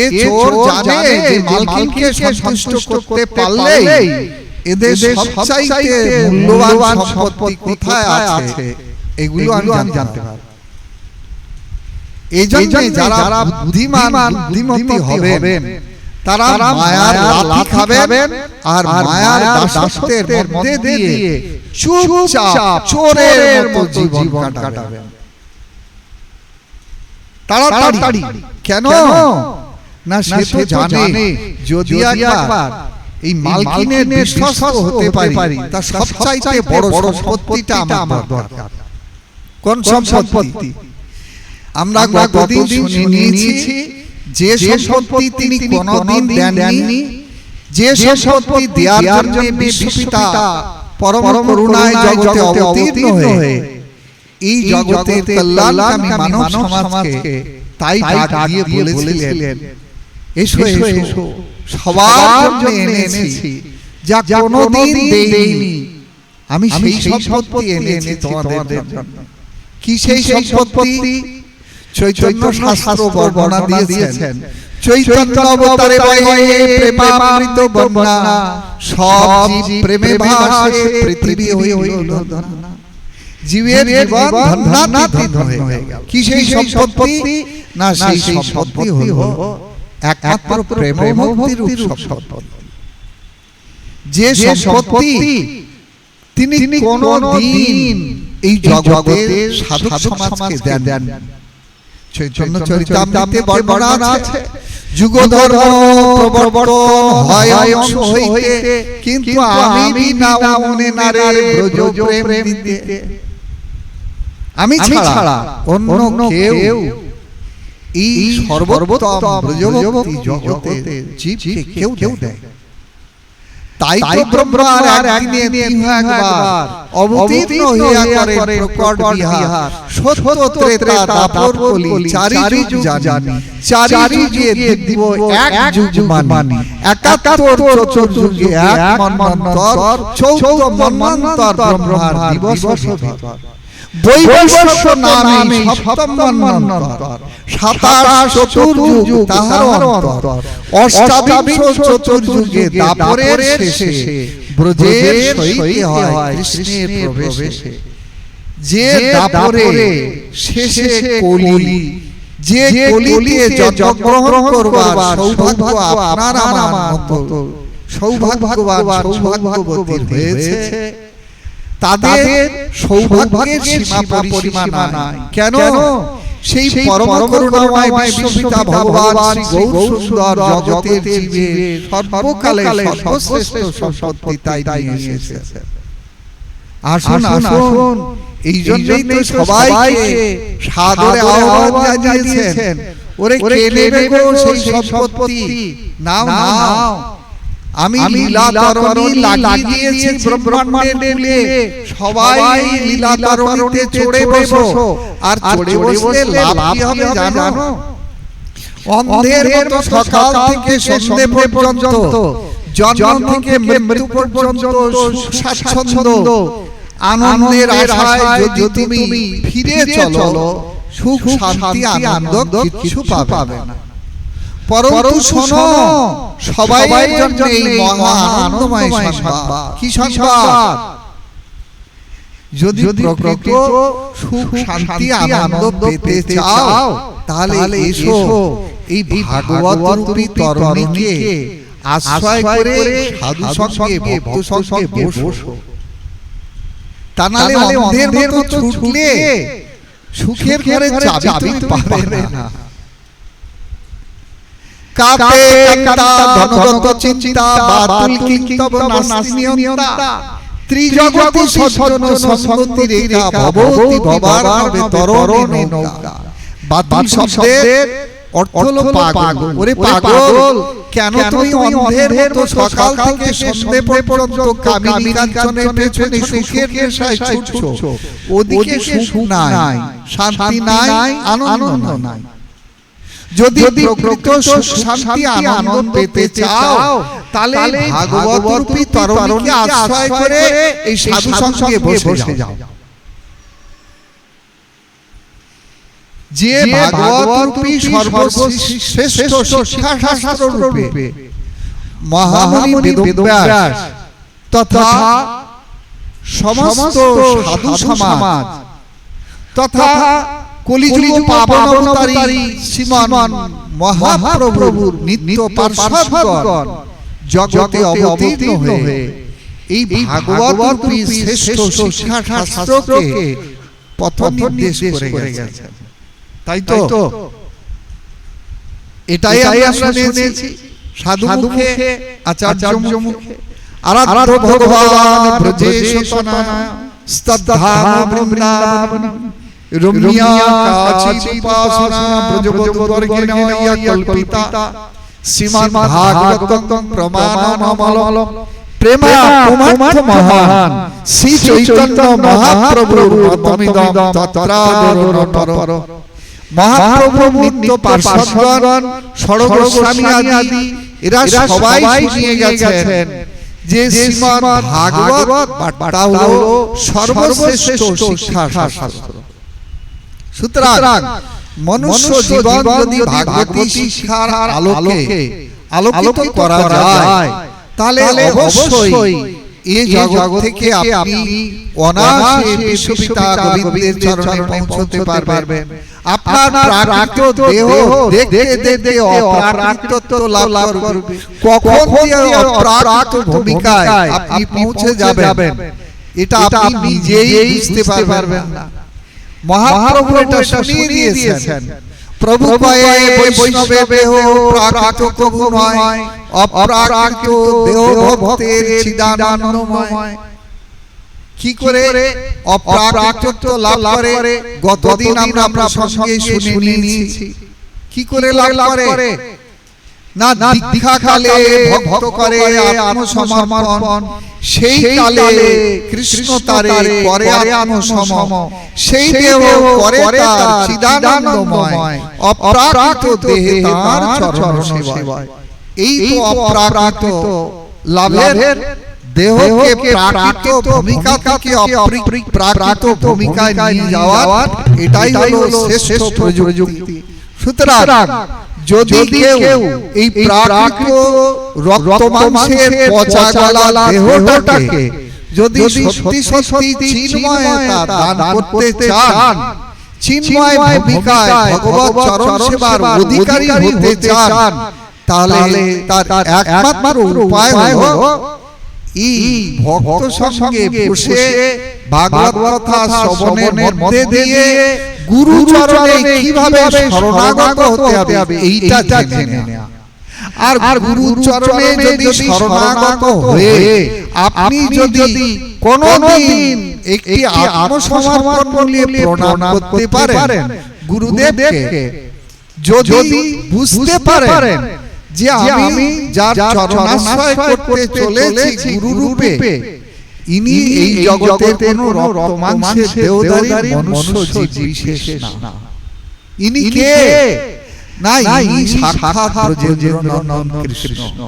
এ চোর জানে যে মালকিনকে সন্তুষ্ট করতে পারলেই এদের সবচাইতে মূল্যবান সম্পত্তি কোথায় আছে এগুলো আমি জানতে পারব। এই জন্য যারা বুদ্ধিমান বুদ্ধিমতী হবেন তারা মায়ার লাঠি খাবেন আর মায়ার দাসত্বের মধ্যে দিয়ে চুপচাপ চোরের মতো জীবন কাটাবেন। তাড়াতাড়ি কেন না, সে তো জানে যদি একবার এই মালকিনের বিশ্বস্ত হতে পারি, তা সবচাইতে বড় সম্পত্তিটা আমার দরকার। কোন সম্পত্তি? আমরা গতদিন শুনে নিয়েছি যে সম্পত্তি তিনি কোনদিন দেননি, যে সম্পত্তি দেওয়ার জন্য বিশ্বপিতা পরম করুণায় জগতে অবতীর্ণ হয়ে এই জগতের কল্যাণকামী মানব সমাজকে তাই ডাক দিয়ে বলেছিলেন, এসো এসো সবার জন্য এনেছি যা কোনদিন দেইনি, আমি সেই সম্পত্তি এনেছি তোমাদের জন্য। কি সেই সম্পত্তি? চৈতন্য শাস্ত্র বর্ণনা দিয়েছেন, চৈতন্য অবতারে বয়ে প্রেমামৃত বন্যা, সব জীব প্রেমে ভাসে পৃথিবী হইল ধন্য। জীবের জীবন ধন্যাতীত হয়ে গেল। কি সেই সম্পত্তি? না, সেই সম্পত্তি হলো একমাত্র প্রেম ভক্তির সম্পত্তি। যে সম্পত্তি তিনি কোনদিন এই জগতের সাধু সমাজকে দেন। চৈতন্য চরিতামৃতে বর্ণনা আছে, যুগ ধর্ম প্রবর্তন হয় অংশ হইতে, কিন্তু আমি বিনা মনে নারে ব্রজ প্রেম দিতে। আমি ছাড়া অন্য কেউ এই সর্বোত্তম ব্রজভক্তি জগতে জীবকে কেউ দেয়। তাই তো ব্রহ্মা আর একদিনে একবার অবতীর্ণ হইয়া করেন প্রকট বিহার, সত্য ত্রেতা দাপর কলি চারি যুগ জানি, চারি যুগে দিব এক যুগ মানি, ৭১ চতুর্যুগে এক মন্বন্তর, ১৪ মন্বন্তর ব্রহ্মার দিবস ভিতর। বৈবস্বত নামে সপ্তম মন্বন্তর, ২৭ চতুর্যুগ তাহার অন্তর, অষ্টাবিংশ চতুর্যুগে দাপরের শেষে ব্রজের সহিতে হয় কৃষ্ণের প্রবেশে। যে দাপরে শেষে কলি, যে কলিতে জন্মগ্রহণ করবার সৌভাগ্য আপনার আমার মতো সৌভাগ্যবান সৌভাগ্যবতী হয়েছে, তাদের সৌভাগ্যের সীমা পরিসীমা নাই। কেন? সেই পরম করুণাময় বিশ্বপিতা ভগবান শ্রী গৌর সুন্দর জগতের জীবের সর্বকালে সর্বশ্রেষ্ঠ সম্পত্তি তাই নিয়ে এসেছে। আসুন আসুন, এই জন্যই তো সবাইকে সাদরে আহ্বান জানিয়েছেন, ওরে কে নেবে গো সেই সম্পত্তি, নাও নাও, আমি লীলা তরণী লাগিয়ে দিয়েছি ব্রহ্মাণ্ডের মূলে, সবাই লীলা তরণীতে চড়ে বসো। আর চড়ে বসলে লাভ কি হবে জানো? অন্ধের মতো সকাল থেকে সন্ধ্যে পর্যন্ত, জন্ম থেকে মৃত্যু পর্যন্ত সুখ স্বাচ্ছন্দ্য আনন্দের আশায় যদি তুমি ফিরে চলো, সুখ শান্তি আনন্দ কিছু পাবে না। পরন্তু শোনো, সবাইয়ের জন্য এই মহা আনন্দময় সংবাদ। কি সংবাদ? যদি প্রকৃত সুখ শান্তি আনন্দ পেতে চাও, তাহলে এসো এই ভাগবত রূপী তরণীকে আশ্রয় করে সাধু সঙ্গে ভক্ত সঙ্গে বসো। তা নাহলে অন্ধের মতো ছুটলে সুখের ঘরে চাবি পাবে না। কাপে কান্তা ধনগত চিন্তা বাতুল কিংতব নাস্তিনিয়ন্তা ত্রিজগতি সজ্জন সঙ্গতি রেখা ভবতি ভবার হবে তরণী নৌকা। বাতুল শব্দের অর্থ হলো পাগল। ওরে পাগল, কেন তুমি অন্ধের মতো সকাল থেকে সন্ধ্যে পর্যন্ত কামিনী কাঞ্চনের পেছনে সুখের নেশায় ছুটছো? ওদিকে সুখ নাই, শান্তি নাই, আনন্দ নাই। যদি প্রকৃত সুখ শান্তি আনন্দ পেতে চাও, তাহলে ভাগবত রূপী তরণীকে আশ্রয় করে এই সাধু সঙ্গে বসে যাও। যে ভাগবত রূপী সর্বশ্রেষ্ঠ শিক্ষা শাস্ত্র রূপে মহামুনি বেদব্যাস তথা সমস্ত সাধু সমাজ তথা কলিযুগ পাবন অবতারী শ্রীমান মহাপ্রভুর নিত্য পার্শ্বদগণ জগতে অবতীর্ণ হয়ে এই ভাগবত রূপী শ্রেষ্ঠ শিক্ষা শাস্ত্রকে পথ নির্দেশ করে গেছেন। তাই তো এটাই আমরা শুনেছি সাধু মুখে, আচার্য মুখে। আরাধ্য ভগবান ব্রজেশতনা স্তদ্ধাম বৃন্দাবনম রম্যা কাচিত উপাসনা ব্রজবধূ বর্গেণ ইয়া কল্পিতা শ্রীমদ্ ভাগবতং প্রমাণমমলম প্রেমার্থ মহান শ্রী চৈতন্য মহাপ্রভুর মতমিদম তত্রাদরণপর। মহাপ্রভু নিত্য পার্শ্বদগণ ষড়গোস্বামী আদি এরা সবাই শুনিয়ে গেছেন যে শ্রীমদ্ ভাগবত বার্তা হলো সর্বশ্রেষ্ঠ শিক্ষা শাস্ত্র। সুতরাং মনুষ্য জীবন যদি ভাগবতী শিক্ষার আলোকে আলোকিত করা যায়, তাহলে অবশ্যই এই জগৎ থেকে আপনি অনায়াসে বিশ্বপিতা গোবিন্দের চরণে পৌঁছতে পারবেন। আপনার প্রাকৃত দেহ দেখতে দেখতে অপ্রাকৃতত্ব লাভ করবে। কখন যে অপ্রাকৃত ভূমিকায় আপনি পৌঁছে যাবেন, এটা আপনি নিজেই বুঝতে পারবেন না। মহাপ্রভু এটা শুনিয়ে দিয়েছেন। প্রভু কয়ে বৈষ্ণবে দেহ প্রাকৃত কবু নয়, অপ্রাকৃত দেহ ভক্তের চিদানন্দময়। কি করে অপ্রাকৃতত্ব লাভ করে? গতদিন আমরা আপনার সঙ্গে শুনে নিয়েছি। কি করে লাভ করে? না দীক্ষা কালে ভক্ত করে আত্মসমর্পণ, সেই কালে কৃষ্ণ তারে করে আত্মসম, সেই দেহ করে তার চিদানন্দময়, অপ্রাকৃত দেহে তার চরণ সেবায়। এই তো অপ্রাকৃত লাভের দেহকে প্রাকৃত ভূমিকা থেকে অপ্রাকৃত ভূমিকায় নিয়ে যাওয়ার এটাই হলো শ্রেষ্ঠ প্রযুক্তি। সুতরাং যদি কেউ এই প্রাকৃত রক্ত মাংসের পচা গলা দেহটাকে যদি সত্যি সত্যি চিন্ময়তা দান করতে চান, চিন্ময় ভূমিকায় ভগবত চরণ সেবার অধিকারী হতে চান, তাহলে তার একমাত্র উপায় হলো এই ভক্ত সঙ্গে বসে ভাগবত কথা শ্রবণের মধ্যে দিয়ে গুরু চরণে কিভাবে শরণাগত হতে হবে এইটা জেনে নেওয়া। আর গুরু চরণে যদি শরণাগত হয়ে আপনি যদি কোনদিন একটি আত্মসমর্পণ নিয়ে প্রণাম করতে পারেন গুরুদেবকে, যদি বুঝতে পারেন যে আমি যার চরণাশ্রয় করতে চলেছি গুরু রূপে, ইনি এই জগতের কোনো রক্ত মাংসের দেহধারী মনুষ্য জীব বিশেষ না। ইনি কে? না, ইনি সাক্ষাৎ ব্রজেন্দ্রনন্দন কৃষ্ণ।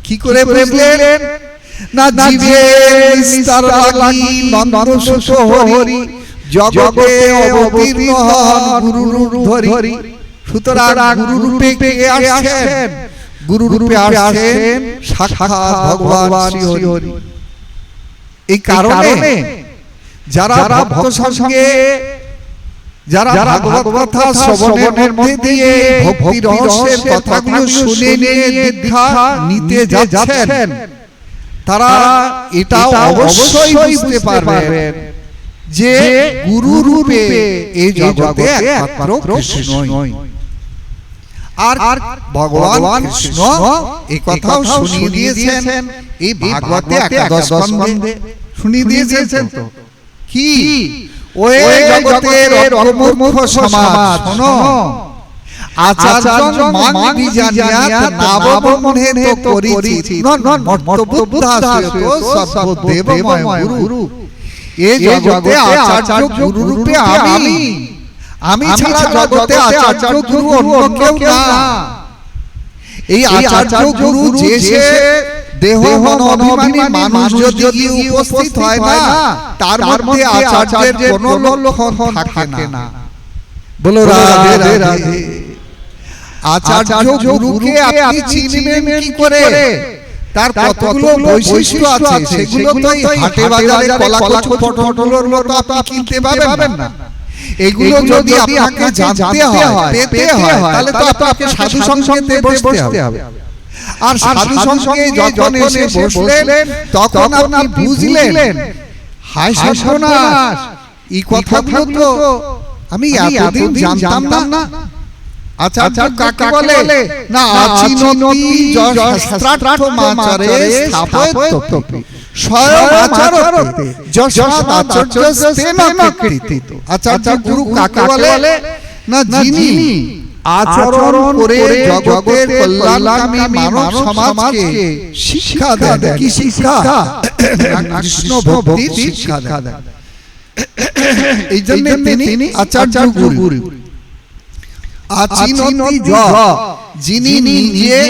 কি করে বুঝলেন? না, জীবের নিস্তার লাগি নন্দ সুত হরি, জগতে অবতীর্ণ হন গুরু রূপ ধরি। সুতরাং গুরু রূপে কে আসেন? গুরু রূপে আসেন সাক্ষাৎ ভগবান শ্রী হরি। এই কারণে যারা ভক্ত সঙ্গে যারা ভাগবত কথা শ্রবণের মধ্যে দিয়ে ভক্তি রহস্যের কথাগুলো শুনে নিয়ে দীক্ষা নিতে যাচ্ছেন, তারা এটা অবশ্যই বুঝতে পারবেন যে গুরু রূপে এই জগতে একমাত্র কৃষ্ণই। আর ভগবান কৃষ্ণ এই কথাও শুনিয়ে দিয়েছেন এই ভাগবতে একাদশ স্কন্ধে শুনিয়ে দিয়েছেন। তো কি ওই জগতের অমূর্খ সমাজ শোনো, আচার্য মান বিজানিয়া নাবমনে তো করিছি মর্তবুদ্ধাসয়তো সর্বদেবময় গুরু। এই জগতে আচার্য গুরু রূপে আমি ছাড়া জগতে আচার্য গুরু অন্য কেউ না। এই আচার্য গুরু যে সে দেহ মন অভিমানী মানুষ যদি উপস্থিত হয় না, তার মধ্যে আচার্যের কোনো লক্ষণ থাকে না। বলো রাধে রাধে। আচার্য গুরুকে আপনি চিনবেন কি করে? তার কতগুলো বৈশিষ্ট্য আছে, সেগুলো তো হাটে বাজারে কলা ফটোগুলোর মতো আপনি কিনতে পারবেন না। এগুলো যদি আপনাকে জানতে হয়, পেতে হয়, তাহলে তো আপনাকে সাধু সঙ্গে বসতে হবে। আর সাধু সঙ্গে যখন এসে বসলেন তখন আপনি বুঝলেন, হায় সর্বনাশ, এই কথাগুলো তো আমি এতদিন জানতাম না। আচার্য কাকে বলে? না, আচিনতি শাস্ত্রার্থ মাচারে স্থাপয়ত্যপি স্বয়ং আচারতে যস্মাৎ আচার্যস্তেন কীর্তিত। আচার্য গুরু কাকে বলে? না, যিনি আচরণ করে জগতের কল্যাণকামী মানব সমাজকে শিক্ষা দেন। কি শিক্ষা? কৃষ্ণ ভক্তির শিক্ষা দেন। এই জন্য তিনি আচার্য গুরু। আচিনতি যিনি নিজে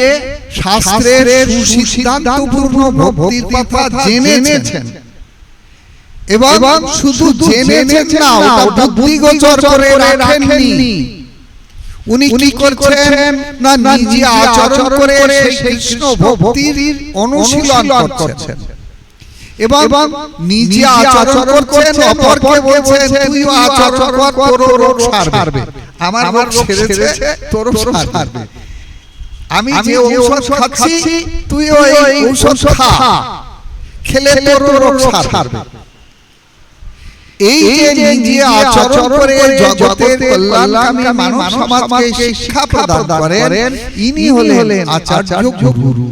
শাস্ত্রের সুসিদ্ধান্তপূর্ণ ভক্তির কথা জেনেছেন, এবং শুধু জেনেছেন না, ওটা বুদ্ধিগোচর করে রাখেননি। উনি কি করছেন? না, নিজে আচরণ করে সেই কৃষ্ণ ভক্তির অনুশীলন করছেন, এবং নিজে আচরণ করছেন, অপরকে বলছেন তুইও আচরণ কর, তোর রোগ সারবে। আমার রোগ সেরেছে, তোর সারবে। আমি যে ঔষধ খাচ্ছি তুইও এই ঔষধ খা, খেলে তোর রোগ সারবে। এই যে নিজে আচরণ করে জগতের কল্যাণকামী মানব সমাজকে শিক্ষা প্রদান করেন, ইনি হলেন আচার্য গুরু।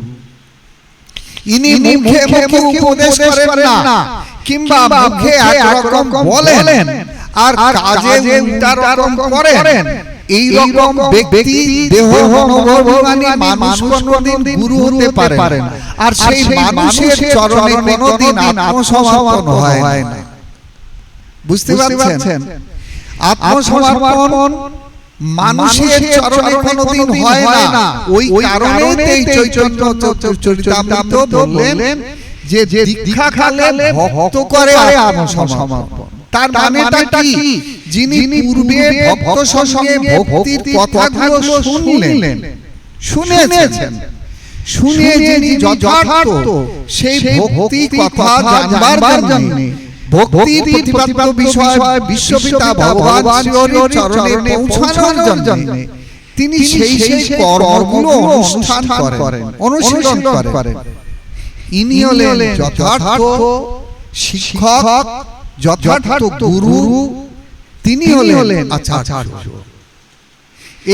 ইনি মুখে মুখে উপদেশ করেন না, কিংবা মুখে একরকম বলেন আর কাজে উল্টা রকম করেন। এই রকম ব্যক্তি দেহ মনোভাবানী মানুষ কোনদিন গুরু হতে পারে না। আর সেই মানুষের চরণে কোনদিন আত্মসমর্পণ হয় না। বুঝতে পারছেন? আত্মসমর্পণ মানুষের চরণে কোনদিন হয় না। ওই কারণেই চৈতন্য চরিতামৃত বললেন যে দীক্ষা খেলে ভক্ত করে আত্মসমর্পণ। তার মানেটা কি? যিনি পূর্বে ভক্ত সঙ্গে ভক্তির কথাগুলো শুনেছেন, শুনে যিনি যথার্থ সেই ভক্তি কথা জানবার জন্য ভক্তির প্রতিপাদ্য বিষয় বিশ্বপিতা ভগবান শ্রীহরির চরণে পৌঁছানোর জন্য তিনি সেই কর্মগুলো অনুশীলন করেন। ইনি হলেন যথার্থ শিক্ষক, যথার্থ গুরু, তিনি হলেন আচার্য।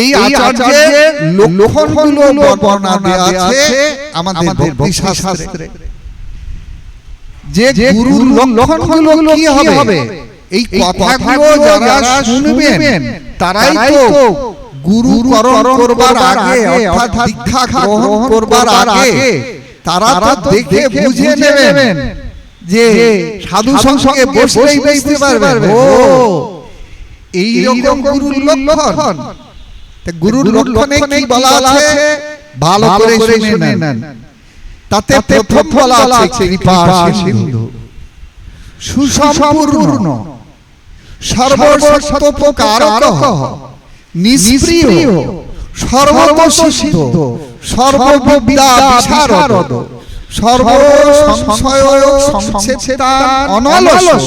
এই আচার্যের লক্ষণগুলো বর্ণনা দেয়া আছে আমাদের ভক্তি শাস্ত্রে। যে গুরুর লক্ষণগুলো কি হবে, এই কথাগুলো যারা শুনবেন তারাই তো গুরুকরণ করবার আগে অর্থাৎ দীক্ষা গ্রহণ করবার আগে তারা তো দেখে বুঝে নেবেন যে সাধু সঙ্গে বসলেই বুঝতে পারবে ও এই রকম গুরুর লক্ষণ। গুরুর লক্ষণে কি বলা আছে ভালো করে শুনে নেন। তাতে প্রথম বলা আছে কৃপা সিন্ধু, সুসম্পূর্ণ, সর্বসত্ত্বপ্রকারক, নিষ্প্রিয়, সর্বতঃসিদ্ধ, সর্ববিদ্যা বিশারদ, সর্বসংশয় সংছেদন অনলস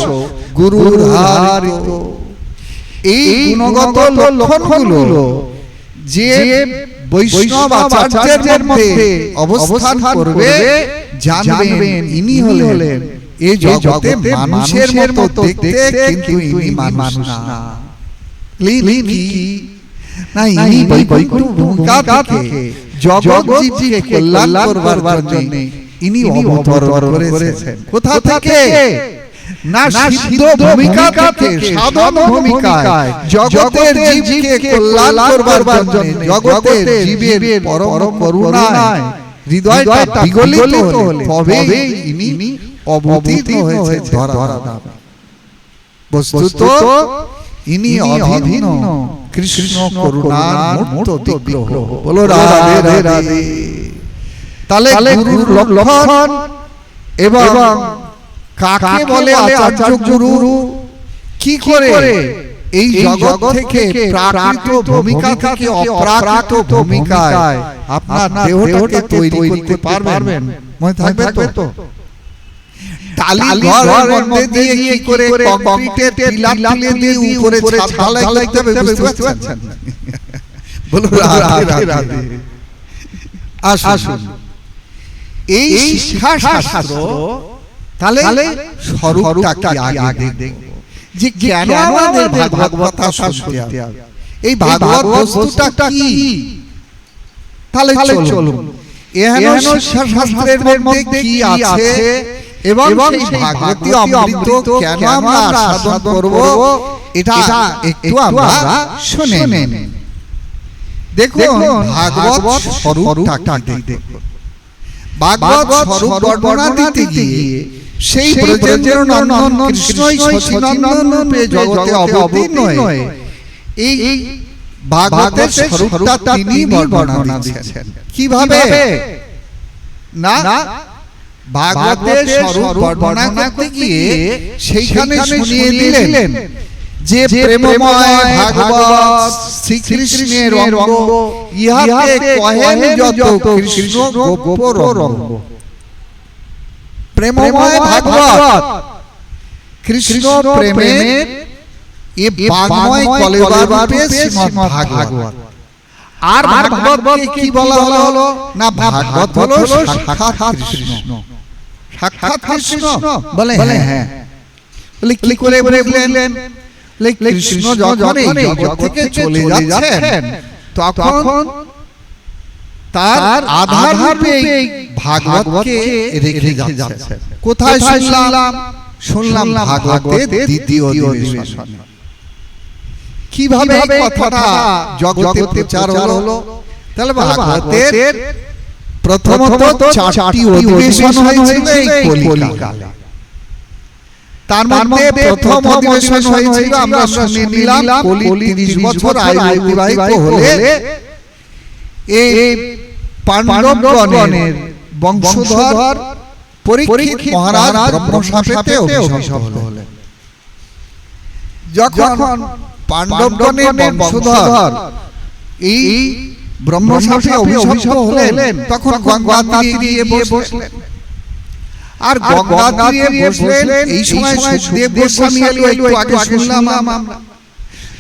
গুরুর হারিত। এই গুণগত লক্ষণগুলো যে বৈষ্ণব আচার্যের মধ্যে অবস্থান করবে জানবেন ইনি হলেন এই জগতে মানুষের মতো দেখতে, কিন্তু ইনি মানুষ না। ইনি বৈকুণ্ঠ ভূমিকা থেকে জগৎ জীবকে কল্যাণ করবার জন্য ইনি অবতরণ করেছেন। কোথা থেকে? না সিদ্ধ ভূমিকা থেকে, সাধন ভূমিকায় জগতের জীবকে কল্যাণ করবার জন্য, জগতের জীবের পরম করুণায় হৃদয়টা বিগলিত হলে তবেই ইনি অবতীর্ণ হয়েছে ধরাধামে। বস্তুত ইনি অভিন্ন কৃষ্ণ করুণার মূর্ত বিগ্রহ। বলো রাধে রাধে। তাহলে গুরুর লক্ষণ এবং কাকে বলে আচার্য গুরু, কি করে এই জগৎ থেকে প্রাকৃত ভূমিকা থেকে অপ্রাকৃত ভূমিকায় আপনার দেহটাকে তৈরি করতে পারবেন, মনে থাকবে তো? টালি ঘরের মধ্যে দিয়ে কি করে কংক্রিটের পিলার তুলে দিয়ে উপরে ছাদ ঢালাই করতে হবে, বুঝতে পারছেন? বলো রাধে রাধে। আসুন, এই শিক্ষা শাস্ত্র তাহলে স্বরূপটা কি আগে দেখব, যে কেন আমাদের ভাগবত শুনতে হবে, এই ভাগবত বস্তুটা কি। তাহলে চলুন এহেন শাস্ত্রের মধ্যে কি আছে এবং সেই ভাগবতীয় অমৃত কেন আমরা সাধন করব, এটা একটু আমরা শুনে নেন। দেখুন ভাগবত স্বরূপটা দেখুন। ভাগবত স্বরূপ বর্ণনা দিতে গিয়ে সেই ব্রজেন্দ্র নন্দন কৃষ্ণই সচিনন্দন রূপে জগতে অবতীর্ণ হয়ে এই ভাগবতের স্বরূপটা তিনি বর্ণনা দিচ্ছেন। কিভাবে? না ভাগবতের স্বরূপ বর্ণনা করতে গিয়ে সেইখানে শুনিয়ে দিলেন যে প্রেমময় ভাগবত শ্রীকৃষ্ণের অঙ্গ, ইহাতে কহেন যত কৃষ্ণ গোপর অঙ্গ। প্রেমময় ভাগবত কৃষ্ণ প্রেমের এ বাগময় কলেবর রূপে শ্রীমদ্ ভাগবত। আর ভাগবতকে কি বলা হলো? না ভাগবত হলো সাক্ষাৎ কৃষ্ণ। সাক্ষাৎ কৃষ্ণ বলে হ্যাঁ। বলে কি করে বললেন? কৃষ্ণ যখন এই জগৎ থেকে চলে যাচ্ছেন তখন তার আধার রূপে ভাগবতকে রেখে যাচ্ছেন। কোথায় শুনলাম ভাগবতের দ্বিতীয় অধিবেশনে। কিভাবে কথাটা জগতে প্রচার হলো? তাহলে ভাগবতের প্রথমত 4টি অধিবেশন হয়েছিল এই কলিকালে। তার মধ্যে প্রথম অধিবেশন হয়েছিল আমরা শুনে নিলাম কলি 30 বছর আয়ু অতিবাহিত হলে এই পাণ্ডবগণের বংশধর পরীক্ষিত মহারাজ ব্রহ্মশাপেতে অভিষিক্ত হলেন। যখন পাণ্ডবগণের বংশধর এই ব্রহ্মশাপে অভিষিক্ত হলেন তখন গঙ্গা তীরে বসলেন। আর গঙ্গা তীরে বসলেন এই সময় সুখদেব গোস্বামী এলো। একটু আগে শুনলাম আমরা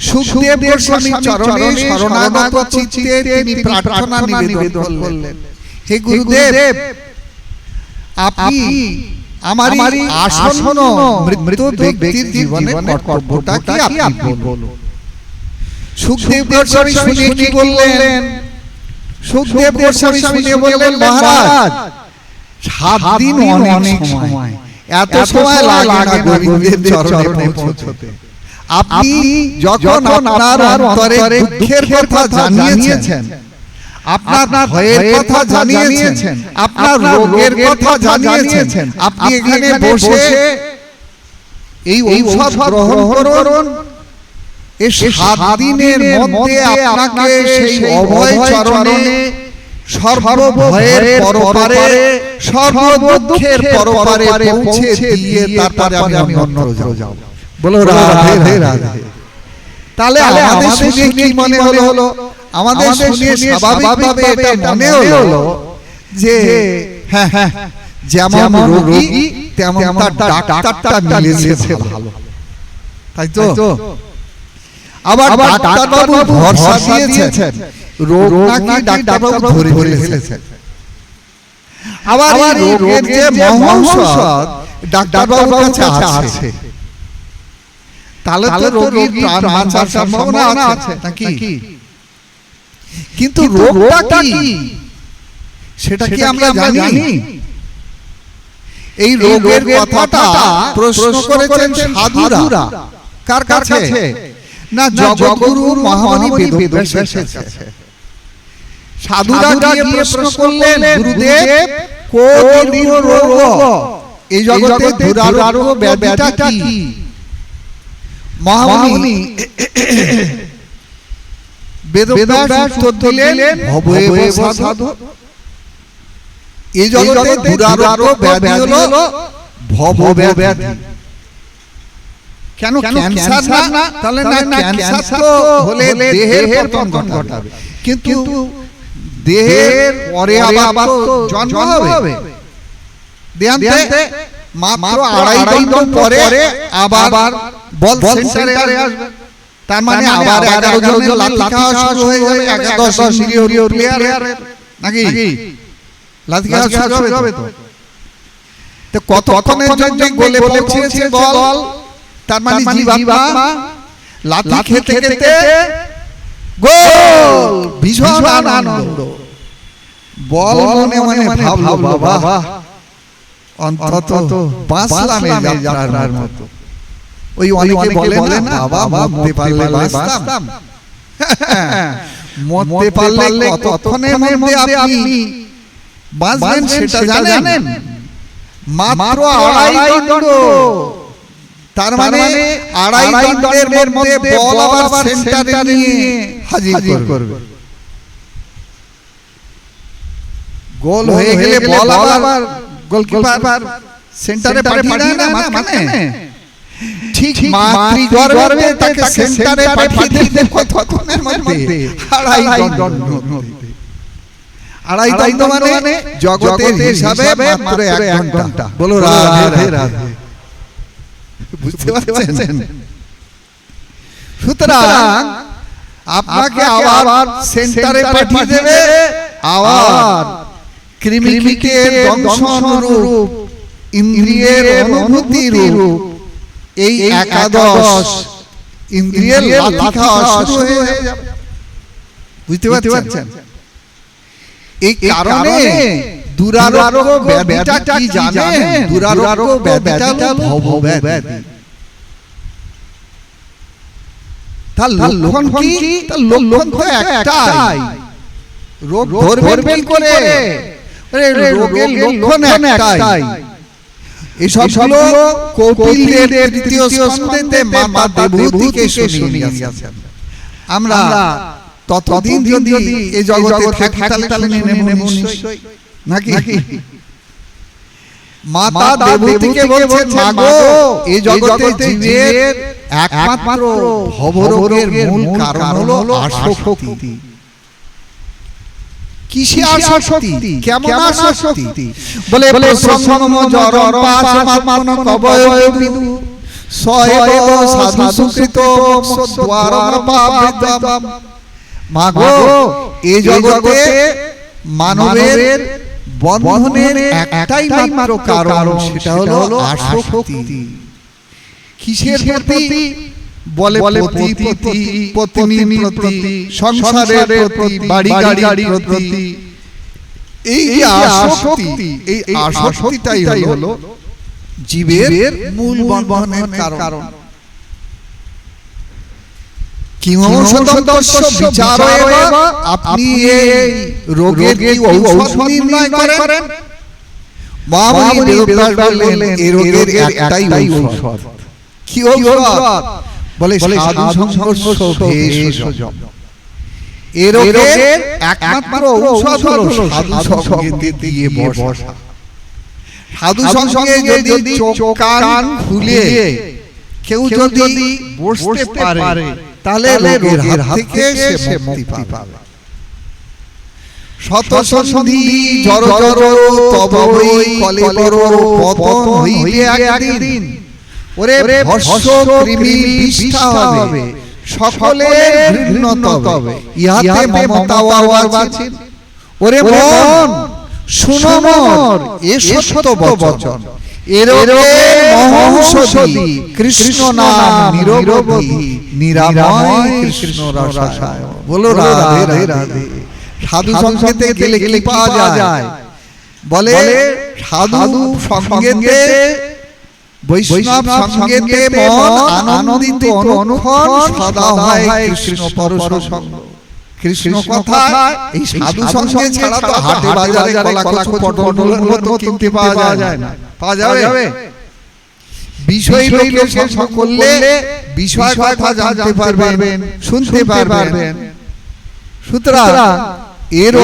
সুখদেব গোস্বামী চরণে শরণাগত চিত্তে তিনি প্রার্থনা নিবেদন করলেন, হে গুরুদেব আপনি আমারই আসন্ন মৃত ব্যক্তির জীবনের কর্তব্যটা কি আপনি বলুন। সুখদেব গোস্বামী শুনে কি বললেন? সুখদেব গোস্বামী শুনে বললেন, মহারাজ 7 দিন অনেক সময়, এত সময় লাগে না গোবিন্দের চরণে পৌঁছতে। আপনি যখন আপনার অন্তরে দুঃখের কথা জানিয়েছেন, আপনার ভয়ের কথা জানিয়েছেন, আপনার রোগের কথা জানিয়েছেন, আপনি এখানে বসে এই ঔষধ গ্রহণ করুন। এই 7 দিনের মধ্যে আপনাকে সেই অভয় চরণে সর্বভয়ের পরপারে সর্বদুঃখের পরপারে পৌঁছে দিয়ে তারপরে আমি অন্যত্র যাব। বলো রাধে রাধে। তাহলে আমাদের শুনে কি মনে হলো? আমাদের শুনে স্বাভাবিকভাবে এটা মনে হলো যে হ্যাঁ হ্যাঁ, যেমন রোগী তেমন তার ডাক্তারটা মিলেছে ভালো, তাই তো? আবার ডাক্তারবাবু ভরসা দিয়েছেন, রোগ নাকি ডাক্তারবাবু ধরে ফেলেছেন। আবার এই রোগের যে মহৌষধ ডাক্তারবাবুর কাছে আছে, তাহলে তো রোগীর প্রাণ বাঁচার সম্ভাবনা আছে নাকি? কিন্তু রোগটা কি সেটা কি আমরা জানি? এই রোগের কথাটা প্রশ্ন করেছেন সাধুরা। কার কাছে? না, জগগুরু মহামণি বেদব্যাসের কাছে। সাধুরা গিয়ে প্রশ্ন করলেন, গুরুদেব কোন রোগ এই জগতে দুরারোগ্য ব্যাধিটা কি? মহামণি বেদব্যাস উত্তর দিলেন, ভবেব সাধু। এই জগতে দুরারোগ্য ব্যাধি হলো ভবব্যাধি। কেন ক্যান্সার না? তাহলে না, ক্যান্সার তো হলে দেহের পতন ঘটাবে, কিন্তু দেহের পরে আবার তো জন্ম হবে। দেহান্তে মাত্র 2.5 দিন পরে আবার বল সেন্টারে আসবে। তার মানে আবার 11 জনের লাঠি খাওয়া শুরু হয়ে যাবে। 11-10 সিরিয় প্লেয়ার নাকি লাঠি খাওয়া শুরু হবে। তো কতক্ষণের জন্য গোলে পৌঁছেছে বল? তার মানে জীবাত্মা লাঠি খেতে খেতে গোল, ভীষণ আনন্দ। বল মনে মনে ভাবলো, বাবা অন্তত বাঁচলাম এই যাত্রার মতো। ওই অনেকে বলে না, বাবা মরতে পারলে বাঁচতাম। মরতে পারলে কতক্ষণের মধ্যে আপনি বাঁচবেন সেটা জানেন? মাত্র 2.5 দণ্ড। তার মানে 2.5 দণ্ডের মধ্যে বল আবার সেন্টারে নিয়ে হাজির করবে। গোল হয়ে গেলে বল আবার গোলকিপার সেন্টারে পাঠিয়ে দেয় না মাঝখানে। ঠিক মাতৃগর্ভে তাকে সেন্টারে পাঠিয়ে দিতে কতক্ষণের মধ্যে? 2.5 দণ্ড। 2.5 দণ্ড মানে জগতের হিসাবে মাত্র 1 ঘন্টা। বলো রাধে রাধে। বুঝতে পারছেন? সুতরাং আপনাকে আবার সেন্টারে পাঠিয়ে দেবে, আবার কৃমিকীটের দংশন রূপ, ইন্দ্রিয়ের অনুভূতি রূপ, এই 11 ইন্দ্রিয়ের লাঠি খাওয়া শুরু হয়ে যাবে। বুঝতে পারছেন? এই কারণে দুরারোগ্য ব্যাধিটা কি জানেন? দুরারোগ্য ব্যাধিটা হলো ভবব্যাধি। তার লক্ষণ কি? তার লক্ষণ তো একটাই, রোগ ধরবেন করে। রোগের লক্ষণ একটাই। এসবগুলো কপিলদেব তৃতীয় স্কন্ধে মাতা দেবহূতিকে শুনিয়েছেন। আমরা ততদিন যদি এই জগতে থাকি তাহলে শুনে নেব নিশ্চয়ই নাকি? মাতা দেবহূতিকে বলছেন, মাগো এই জগতে জীবের একমাত্র ভবরোগের মূল কারণ হলো আসক্তি। কিসে আসক্তি? কেমন আসক্তি? বলে প্রসঙ্গম জরম পাশমাত্মন কবয়বিদু সয়েব সাধু সুকৃত দ্বারম পাবৃতম। মাগো এই জগতে মানবের বন্ধনের একটাই মাত্র কারণ, সেটা হলো আসক্তি। কিসের প্রতি? বলে পতি পত্নীর প্রতি, সংসারের প্রতি, বাড়ি গাড়ির প্রতি। এই যে আসক্তি, এই আসক্তিটাই হলো জীবের মূল বন্ধনের কারণ। আপনি এই রোগের কি ঔষধ নির্ণয় করেন? মহামুনি বেদব্যাস বললেন এই রোগের একটাই ঔষধ। কি ঔষধ? বলে সাধু সংঘর্ষ ভেষজম। এই রোগের একমাত্র ঔষধ হলো সাধু সঙ্গে দিয়ে বসা। সাধু সঙ্গে যদি চোখ কান খুলে কেউ যদি বসতে পারে, তাহলে রোগের হাত থেকে সে মুক্তি পাবে। শত সন্ধি জড় জড় তব হই কলেবর পতন হইবে একদিন। ওরে ভস্য কৃমি বিষ্ঠা হবে, সকলে ঘৃণ্য তবে, ইহাতে মমতা আওয়াজ। ওরে মন শুনো মোর এ সত্য বচন, এর মহৌষধি কৃষ্ণ নাম নিরবধি, নিরাময় কৃষ্ণ রসায়ন। বলো রাধে রাধে। সাধু সঙ্গেতে গেলে কি পাওয়া যায়? বলে সাধু সঙ্গেতে, বৈষ্ণব সঙ্গেতে মন আনন্দিত অনুক্ষণ, সদা হয় কৃষ্ণ পরশ সঙ্গ। কৃষ্ণ কথা এই সাধু সঙ্গে ছাড়া তো হাটে বাজারে কলা কচু পটলের মতো কিনতে পাওয়া যায় না। পাওয়া যাবে? বিষয় লোকের সঙ্গ করলে বিষয় কথা জানতে পারবেন, শুনতে পারবেন। সুতরাং এর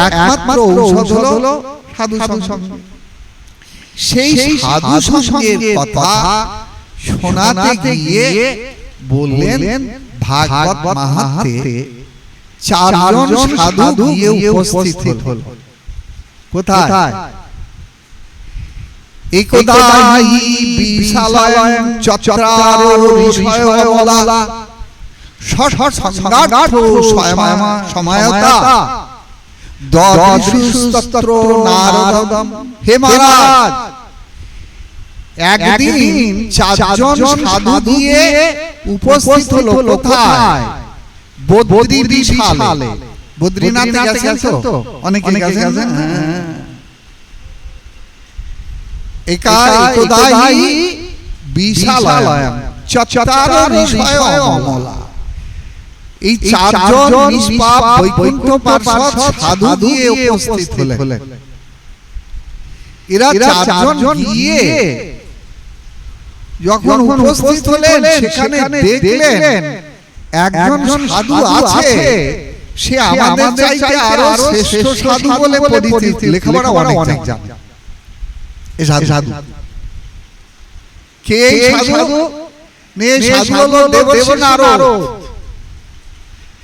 একমাত্র ঔষধ হলো সাধু সঙ্গ। সেই সাধু সঙ্গের কথা শোনাতে গিয়ে বললেন ভাগবত মাহাত্ম্যে চারজন সাধু গিয়ে উপস্থিত হল। কোথায়? একদাই বিশালায়ং চত্রার ঋষয়বলা সংঘাত সমায়তা দদৃশুস্তত্র নারদম। হে মহারাজ, একদিন চারজন সাধু গিয়ে উপস্থিত হলো। কোথায়? বদ্রীশালে। বদ্রীনাথে গেছেন তো? অনেকে গেছেন। একদাই বিশালায়ং চত্রার ঋষয়বলা। এই চারজন নিষ্পাপ বৈকুণ্ঠ পার্ষদ সাধু গিয়ে উপস্থিত হলেন। এরা চারজন গিয়ে যখন উপস্থিত হলেন, সেখানে দেখলেন একজন সাধু আছে, সে আমাদের চাইতে আরো শ্রেষ্ঠ সাধু বলে পরিচিত, লেখাপড়া অনেক জানে। এই সাধু কে? সাধু সাধু হলো দেবর্ষি নারদ।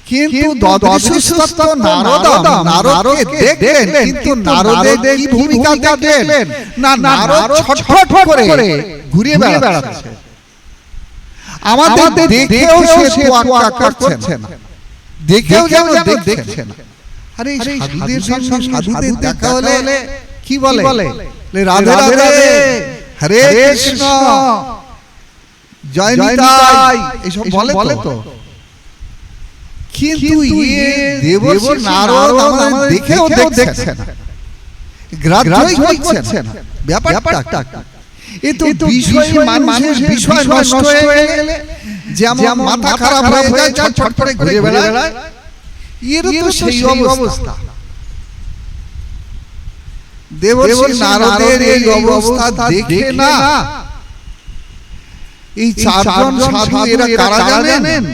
কিন্তু দদৃশুস্তত্র নারদম, নারদকে দেখলেন, কিন্তু নারদের কি ভূমিকা দেখলেন? না, নারদ ছটফট করে ঘুরে বেড়াচ্ছে। আমাদের দেখেও সে তোয়াক্কা করছে না, দেখেও যেন দেখছে না। আরে সাধুদের সঙ্গে সাধুদের দেখা হলে কি বলে? রাধে রাধে, হরে কৃষ্ণ, জয় নিতাই, এসব বলে তো। কিন্তু দেবর্ষি নারদ আমাদের দেখেও দেখছে না, গ্রাহ্যই করছে না ব্যাপারটা। এ তো বিষয়, মানুষের বিষয় নষ্ট হয়ে গেলে যেমন মাথা খারাপ হয়ে যায়, ছটফট করে ঘুরে বেড়ায়, এর তো সেই অবস্থা। দেবর্ষি নারদের এই অবস্থা দেখে না এই চারজন সাধু, এরা কারা জানেন?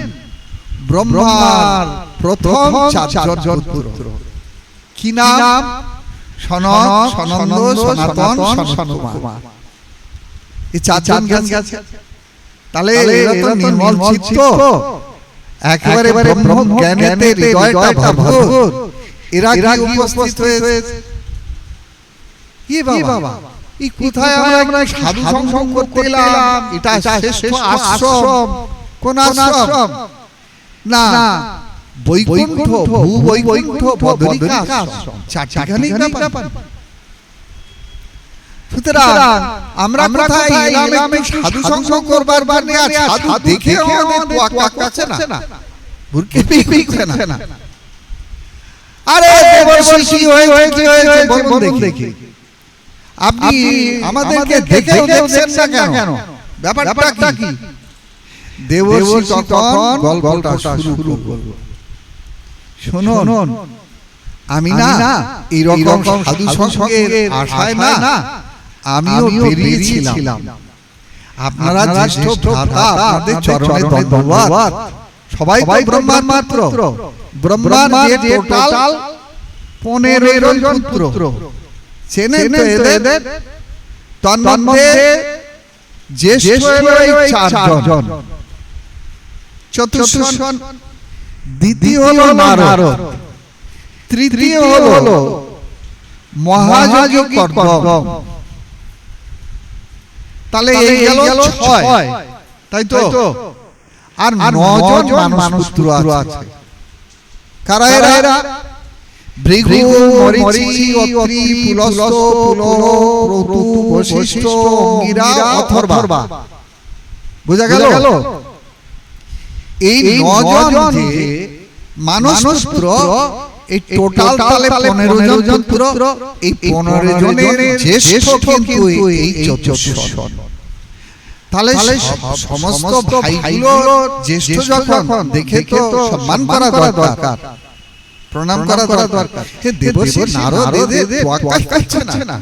ব্রহ্মার প্রথম চারজন পুত্র। কি নাম? সনৎ, সনন্দ, সনাতন, সনৎকুমার। এই চারজন গেছে। তাহলে এরা তো নির্মল চিত্ত, একেবারে ব্রহ্ম জ্ঞানেতে হৃদয়টা ভরপুর। এরা কি উপস্থিত হয়েছে? এ বাবা, এই কোথায় আমরা সাধু সঙ্গ করতে এলাম? এটা শ্রেষ্ঠ আশ্রম। কোন আশ্রম? না, বৈকুণ্ঠ, ভূবৈকুণ্ঠ বদরিকা আশ্রম। চারটিখানি ব্যাপার। সুতরাং আমরা কোথায় এলাম এই সাধু সঙ্গ করবার জন্য, আর সাধু দেখে আমাদের ওয়াক করছে না, বুরকে বিক্রি করছে না। আরে দেবর্ষি কি হয়েছে কি হয়েছে বলুন দেখি। আপনি আমাদেরকে দেখেও দেখছেন না কেন? ব্যাপারটা কি? দেবর্ষি তখন গল্পটা শুরু করলো। শুনুন, আমি না এরকম সাধু সঙ্গের আশায় না আমিও বেরিয়েছিলাম। আপনারা জ্যেষ্ঠ ভ্রাতা, আপনাদের চরণে ধন্যবাদ। সবাই তো ব্রহ্মার মাত্র, ব্রহ্মার যে টোটাল 15 জন পুত্র, চেনেন তো এদের? তন্মধ্যে জ্যেষ্ঠ হলো এই 4 জন, চতুর্থ দ্বিতীয় হলো নারদ, তৃতীয় হলো মহাযোগী কর্দম। তাহলে এই গেল 6, তাই তো? আর 9 জন মানুষ পুত্র আছে। কারা এরা? ভৃগু, মরীচি, অত্রি, পুলস্ত, পুলহ, প্রতু, বশিষ্ঠ, অঙ্গিরা, অথর্বা। বুঝা গেল? এই 9 জন যে মানস পুত্র, এই টোটাল তালে 15 জন পুত্র। এই 15 জনের জ্যেষ্ঠ কিন্তু এই 14 জন। তাহলে সমস্ত ভাইগুলো জ্যেষ্ঠ যখন দেখে তো সম্মান করা দরকার, প্রণাম করা দরকার। হে দেবর্ষি নারদ এদের ওয়াক্কাশ করছে না।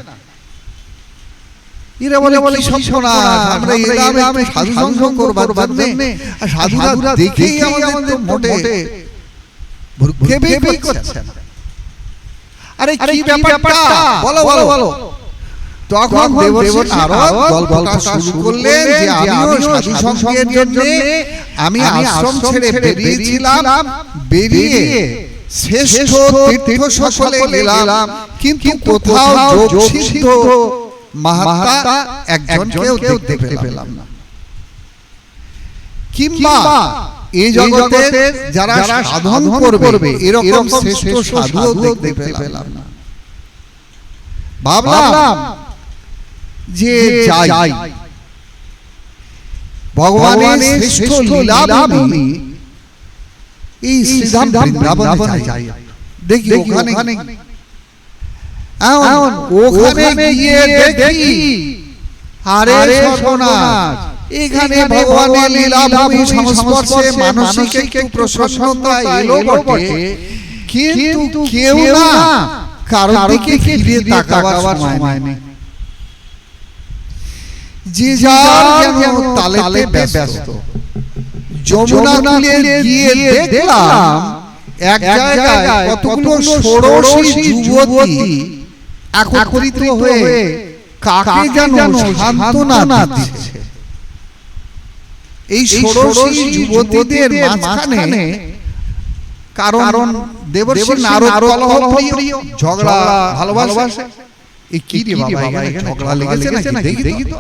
এরা বলে সর্বনাশ, আমরা এলাম সাধু সঙ্গ করবার জন্য, আর সাধুরা দেখেই আমাদের মোটে ভ্রুক্ষেপই করছে না। আরে কি ব্যাপারটা বলো। তখন দেবর্ষি নারদ গল্পটা শুরু করলেন যে আমিও সাধু সঙ্গের জন্য আমি আশ্রম ছেড়ে বেরিয়েছিলাম, বেরিয়ে শ্রেষ্ঠ তীর্থ সকলে গেলাম, কিন্তু কোথাও যোগসিদ্ধ মহাত্মা একজনকেও দেখতে পেলাম না। কিংবা এই জগতে যারা সাধন করবে এরকম শ্রেষ্ঠ সাধুও দেখতে পেলাম না। ভাবলাম যে যাই, ভগবানের শ্রেষ্ঠ লীলাভূমি এই শ্রীধাম বৃন্দাবনে যাই, দেখি ওখানে গিয়ে দেখি আরে সর্বনাশ, এখানে ভগবানের লীলাভূমি সংস্পর্শে মানসিক একটু প্রসন্নতা এলো বটে, কিন্তু কেউ না কারোর দিকে ফিরে তাকাবার সময় নেই। যে যার যেন তালেতে ব্যস্ত। যমুনা তীরে গিয়ে দেখলাম এক জায়গায় কতগুলো ষোড়শী যুবতী একত্রিত হয়ে কাকে যেন সান্ত্বনা দিচ্ছে। এই ষোড়শী যুবতীদের মাঝখানে কারণ দেবর্ষি নারদ কলহপ্রিয়, ঝগড়া ভালোবাসে। এই কি রে বাবা, এখানে ঝগড়া লেগেছে নাকি? দেখি তো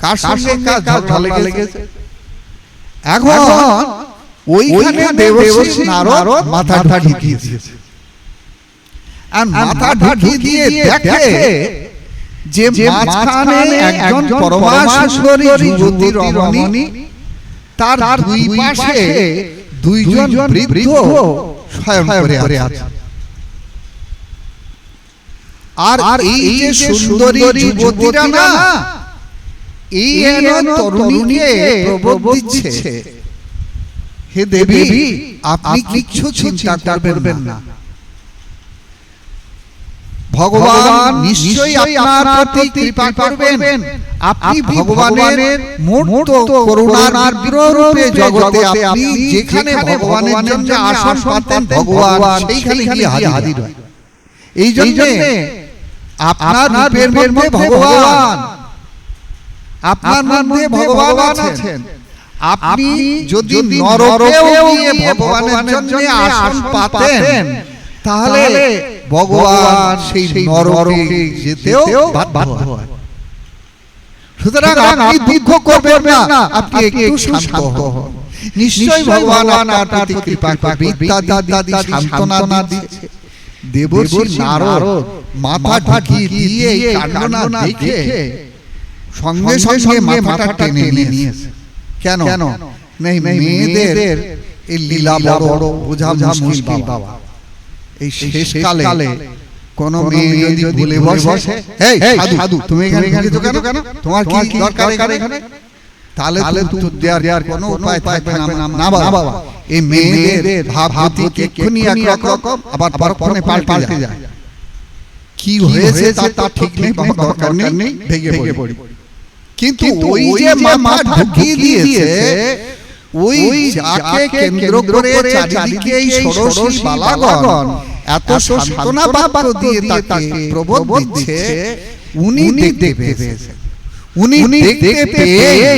কার সঙ্গে কার ঝগড়া লেগেছে। এখন ওইখানে দেবর্ষি নারদ মাথা ঢুকিয়ে দিয়েছে, আর মাথা ঢুকিয়ে দিয়ে দেখে যে মাঝখানে একজন পরমা সুন্দরী যুবতী রমণী, তার দুই পাশে দুইজন বৃদ্ধ শয়ন করে আছে। আর এই যে সুন্দরী যুবতীরা না, এই তরুণীকে প্রবোধ দিচ্ছে, হে দেবী আপনি কিচ্ছু চিন্তা করবেন না, ভগবান নিশ্চয়ই আপনার প্রতি কৃপা করবেন। আপনি ভগবানের মূর্ত করুণার বিরূপে জগতে, আপনি যেখানে ভগবানের জন্য আসন পাতেন ভগবান সেইখানে গিয়ে হাজির হয়। এই জন্য আপনার রূপের মধ্যে ভগবান, আপনার মধ্যে ভগবান আছেন। আপনি যদি নরকেও গিয়ে ভগবানের জন্য আসন পাতেন, তাহলে ভগবান সেই নরকে যেতেও বাধ্য হয়। সুতরাং আপনি দুঃখ করবেন না, আপনি একটু শান্ত হন, নিশ্চয়ই ভগবান আপনার প্রতি কৃপা করবে। ইত্যাদি সান্ত্বনা দিচ্ছে। দেবর্ষি নারদ মাথা ঢাকিয়ে দিয়ে এই কাণ্ড না দেখে সঙ্গে সঙ্গে মাথাটা টেনে নিয়েছে। কেন? নেই মেয়েদের এই লীলা বড় বোঝা মুশকিল বাবা। এই শেষকালে কোন মেয়ে যদি ভুলে বসে, এই সাধু তুমি এখানে ঢুকেছো কেন? তোমার কি দরকার এখানে? তাহলে উত্তর দেওয়ার কোনো উপায় থাকবে না বাবা। এই মেয়েদের ভাবগতি এক্ষুনি একরকম আবার পরক্ষণে পাল্টে যায়। কি হয়েছে তা ঠিক নেই, দরকার নেই, ভেঙে পড়ি। কিন্তু ওই যে মাথা ঢুকিয়ে দিয়েছে, ওই যাকে কেন্দ্র করে চারিদিকে এই ষোড়শী বালাগণ এত সান্ত্বনা বাক্য দিয়ে তাকে প্রবোধ দিচ্ছে, উনি দেখতে পেয়েছেন। উনি দেখতে পেয়ে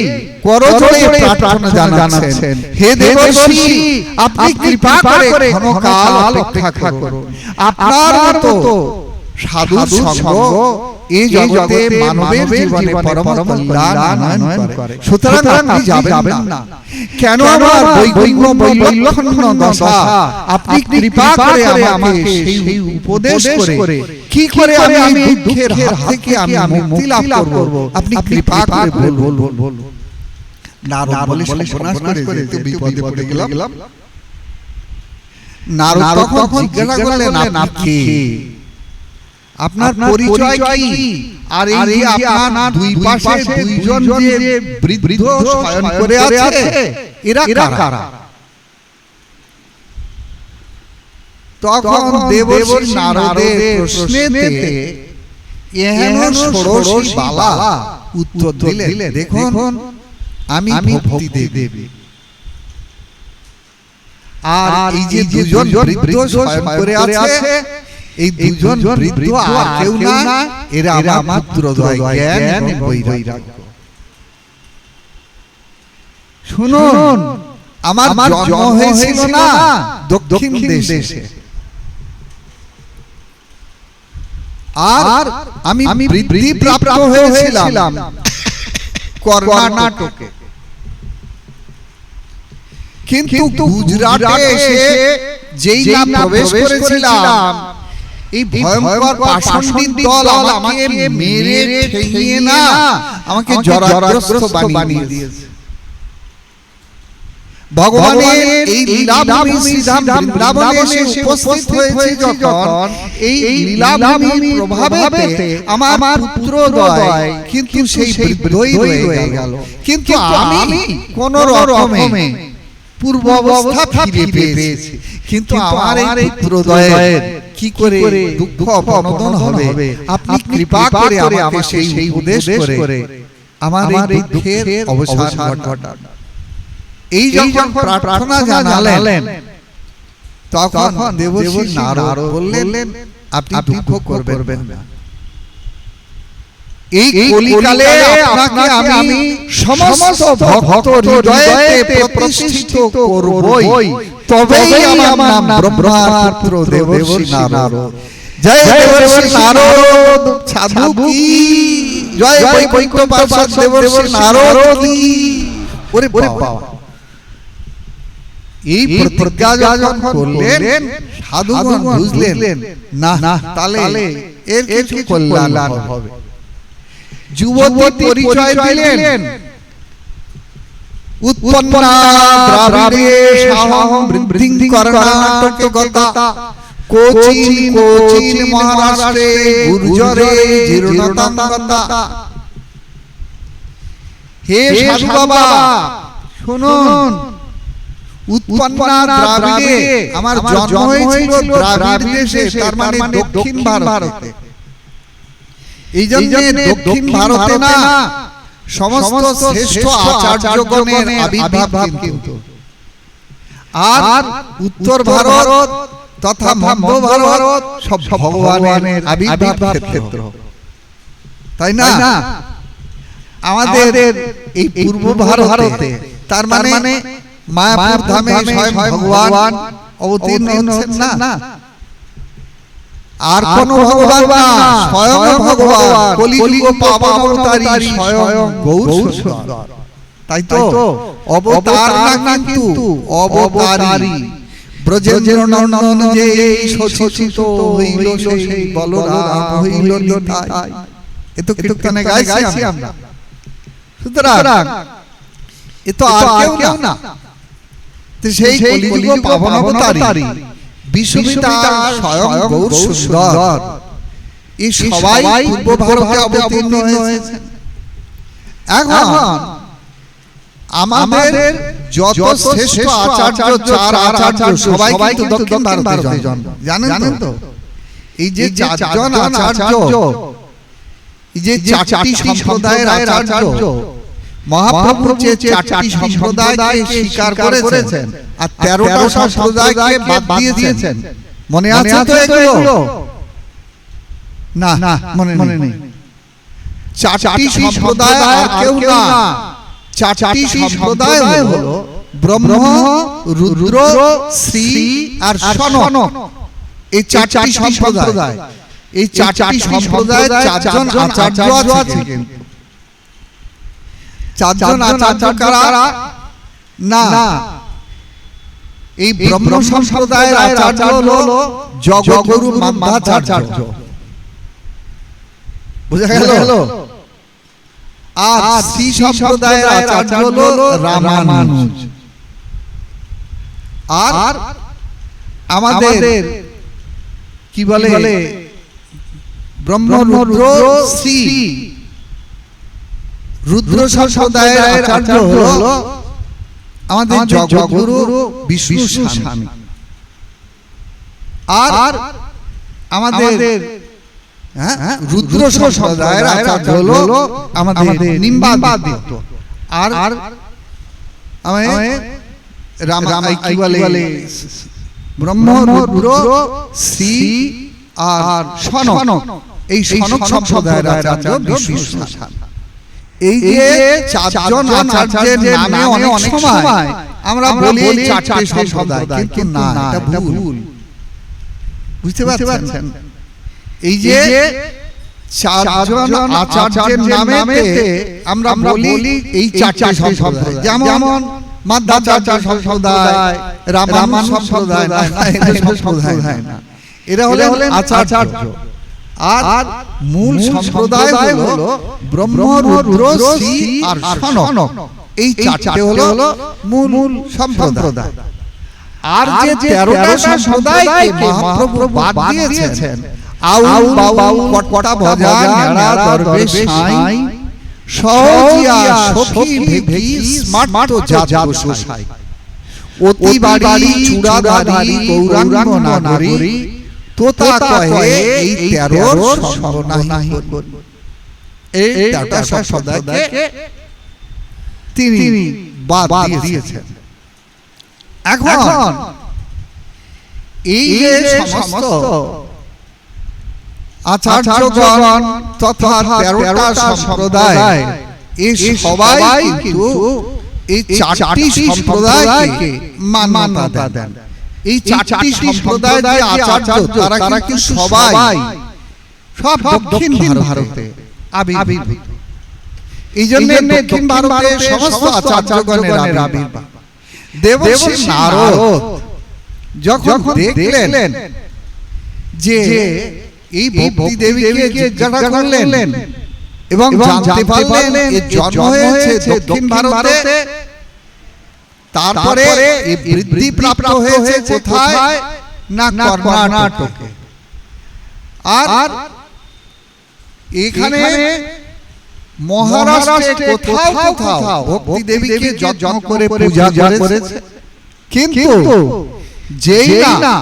করজোড়ে প্রার্থনা জানাচ্ছেন, হে দেবর্ষি আপনি কৃপা করে ক্ষণকাল অপেক্ষা করুন। আপনার মতো সাধু সঙ্গ এই জগতে মানবের জীবনে পরম কল্যাণ আনয়ন করে। সুতরাং আপনি যাবেন না। কেন আমার বৈগুণ্য বৈলক্ষণ্য দশা, আপনি কৃপা করে আমাকে সেই উপদেশ করে কি করে আমি দুঃখের হাত থেকে আমি মুক্তি লাভ করব, আপনি কৃপা করে বলুন। নারদ বলে সর্বনাশ করে একটু বিপদে পড়ে গেলাম। নারদ তখন জিজ্ঞাসা করলেন, আপনি আপনার পরিচয় কি? আর এই যে আপনার দুই পাশে দুইজন যে বৃদ্ধ শয়ন করে আছে, এরা কারা? তখন দেবর্ষি নারদের প্রশ্নেতে এহেন ষোড়শী বালা উত্তর দিলেন, দেখুন আমি ভক্তি দেবী, আর এই যে দুজন বৃদ্ধ শয়ন করে আছে, এই দুজন বৃদ্ধ আর কেউ না, এরা আমার পুত্রদ্বয় জ্ঞান এবং বৈরাগ্য। শুনুন, আমার জন্ম হয়েছিল না দক্ষিণ দেশে, আর আমি বৃদ্ধি প্রাপ্ত হয়েছিলাম কর্ণাটকে। কিন্তু গুজরাটে এসে যেই না প্রবেশ করেছিলাম, এই ভয়ঙ্কর পাষণ্ডিত দল আমাকে মেরে ঠেঙিয়ে না আমাকে জরাগ্রস্ত বানিয়ে দিয়েছে। ভগবানের এই লীলাভূমি শ্রীধাম বৃন্দাবনে এসে উপস্থিত হয়েছে যখন, এই লীলাভূমির প্রভাবেতে আমার পুত্রদ্বয় কিন্তু সেই বৃদ্ধই রয়ে গেল। কিন্তু আমি কোন রকমে পূর্ব অবস্থা ফিরে পেয়েছি। কিন্তু আমার এই পুত্রদ্বয়ের কি করে দুঃখ অপনোদন হবে, আপনি কৃপা করে আমাকে সেই উপদেশ করে আমার এই দুঃখের অবসান ঘটান। এই যখন প্রার্থনা জানালেন, তখন দেবর্ষি নারদ বললেন, আপনি দুঃখ করবেন না। এই কলিকালে আপনাকে আমি সমস্ত ভক্ত হৃদয়েতে প্রতিষ্ঠিত করবই, তবেই আমার নাম ব্রহ্মার পুত্র দেবর্ষি নারদ। জয় দেবর্ষি নারদ সাধু কি জয়, বৈকুণ্ঠ পার্ষদ দেবর্ষি নারদ কি। ওরে বাবা, এই প্রতিজ্ঞা যখন করলেন, সাধুগণ বুঝলেন না তাহলে এর কিছু কল্যাণ হবে। যুবতী পরিচয় দিলেন, উৎপন্না দ্রাবিড়ে শাহং বৃদ্ধিং কর্ণাটকগতা, কোচিন মহারাষ্ট্রে গুর্জরে জীর্ণতাঙ্গতা। হে সাধু বাবা শুনুন, উৎপন্না দ্রাবিড়ে আমার জন্ম হয়েছিল দ্রাবিড় দেশে, তার মানে দক্ষিণ ভারতে। এই জন্য দক্ষিণ ভারতে না সমস্ত শ্রেষ্ঠ আচার্যগণের আবির্ভাব কিন্তু, আর উত্তর ভারত তথা মধ্য ভারত সব ভগবানের আবির্ভাব ক্ষেত্র, তাই না? আমাদের এই পূর্ব ভারতে তার মানে মায়াপুর ধামে স্বয়ং ভগবান অবতীর্ণ হচ্ছেন না, আর কোন ভগবান না, স্বয়ং ভগবান কলিযুগ পাবন অবতারী স্বয়ং গৌর সুন্দর। তাই তো অবতার না কিন্তু অবতারী, ব্রজেন্দ্র নন্দন যে শোষিত হইল সেই বলরাম হইল নিতাই। এ তো কীর্তনে গাইছি আমরা। সুতরাং এ তো আর কেউ না, সেই কলিযুগ পাবন অবতারী বিশ্বপিতা স্বয়ং গৌর সুন্দর এই সবাই পূর্ব ভারতে অবতীর্ণ হয়েছে। এখন আমাদের যত শ্রেষ্ঠ আচার্য, চার আচার্য সবাই কিন্তু দক্ষিণ ভারতে জন্ম, জানেন তো? এই যে চারজন আচার্য, এই যে চারটি সম্প্রদায়ের আচার্য, মহাপ্রভু যে চারটি সম্প্রদায়কে স্বীকার করেছেন আর 13টা সম্প্রদায়কে বাদ দিয়েছেন। মনে আছে তো এগুলো? না মনে নেই। চারটি সম্প্রদায় আর কেউ না, চারটি সম্প্রদায় হলো ব্রহ্ম, রুদ্র, শ্রী আর সনক। এই চারটি সম্প্রদায়, এই চারটি সম্প্রদায় চারজন আচার্য আছে। কিন্তু চারজন আচার্য কারা? না, এই ব্রহ্ম সম্প্রদায়ের আচার্য হলো জগগুরু মধ্বাচার্য, বুঝা গেল? আর শ্রী সম্প্রদায়ের আচার্য হলো রামানুজ। আর আমাদের কি বলে ব্রহ্ম, রুদ্র, শ্রী, রুদ্র সম্প্রদায়ের আচার্য হলো আমাদের জগগুরু বিষ্ণু স্বামী। আর আমাদের রুদ্র সম্প্রদায়ের আচার্য হলো আমাদের নিম্বাদিত্য। আর কি বলে ব্রহ্ম, রুদ্র, শ্রী আর সনক। এই সনক সম্প্রদায়ের আচার্য বিষ্ণু স্বামী। এই যে চারজন আচার্যের নামে অনেক সময় আমরা বলি চারটি সম্প্রদায়, কিন্তু না, এটা ভুল। বুঝতে পারছেন? এই যে চারজন আচার্যের নামেতে আমরা বলি এই চারটি সম্প্রদায়, যেমন মধ্বাচার্য সম্প্রদায়, রামানুজ সম্প্রদায়, না, এরা হলেন আচার্য। আর মূল সম্প্রদায় হলো ব্রহ্ম, রুদ্র, শ্রী আর সনক। এই চারটি হলো মূল সম্প্রদায়। আর যে 13টা সম্প্রদায়কে মহাপ্রভু বাদ দিয়েছেন, আউল বাউল কট্টা ভজা নেড়া দরবেশ সাই সহজিয়া সখী ভেগি স্মার্ত জাত গোসাই অতি বাড়ি চূড়াধারী গৌরাঙ্গ নাগরী তোতা কহে এই 13 সর্বনাহি করবে। এই 13টা সম্প্রদায়কে তিনি বাদ দিয়েছেন। এখন এই যে সমস্ত আচার্যগণ তথা 13টা সম্প্রদায়, এই সবাই কিন্তু এই চারটি সম্প্রদায়কে মান্যতা দেন। এই চারটি সম্প্রদায় যে আচার্য, তারা কিন্তু সবাই সব দক্ষিণ ভারতে আবির্ভূত। এই জন্য দক্ষিণ ভারতে সমস্ত আচার্যগণের আবির্ভাব। দেবর্ষি নারদ যখন দেখলেন যে এই ভক্তি দেবীকে জিজ্ঞাসা করলেন এবং জানতে পারলেন এর জন্ম হয়েছে দক্ষিণ ভারতে, তারপরে এই বৃদ্ধি প্রাপ্ত হয়েছে কোথায়? না, কর্ণাটকে। আর এখানে মহারাষ্ট্রে কোথাও ভক্তি দেবীকে যজ্ঞ করে পূজা করেছে। কিন্তু যেই না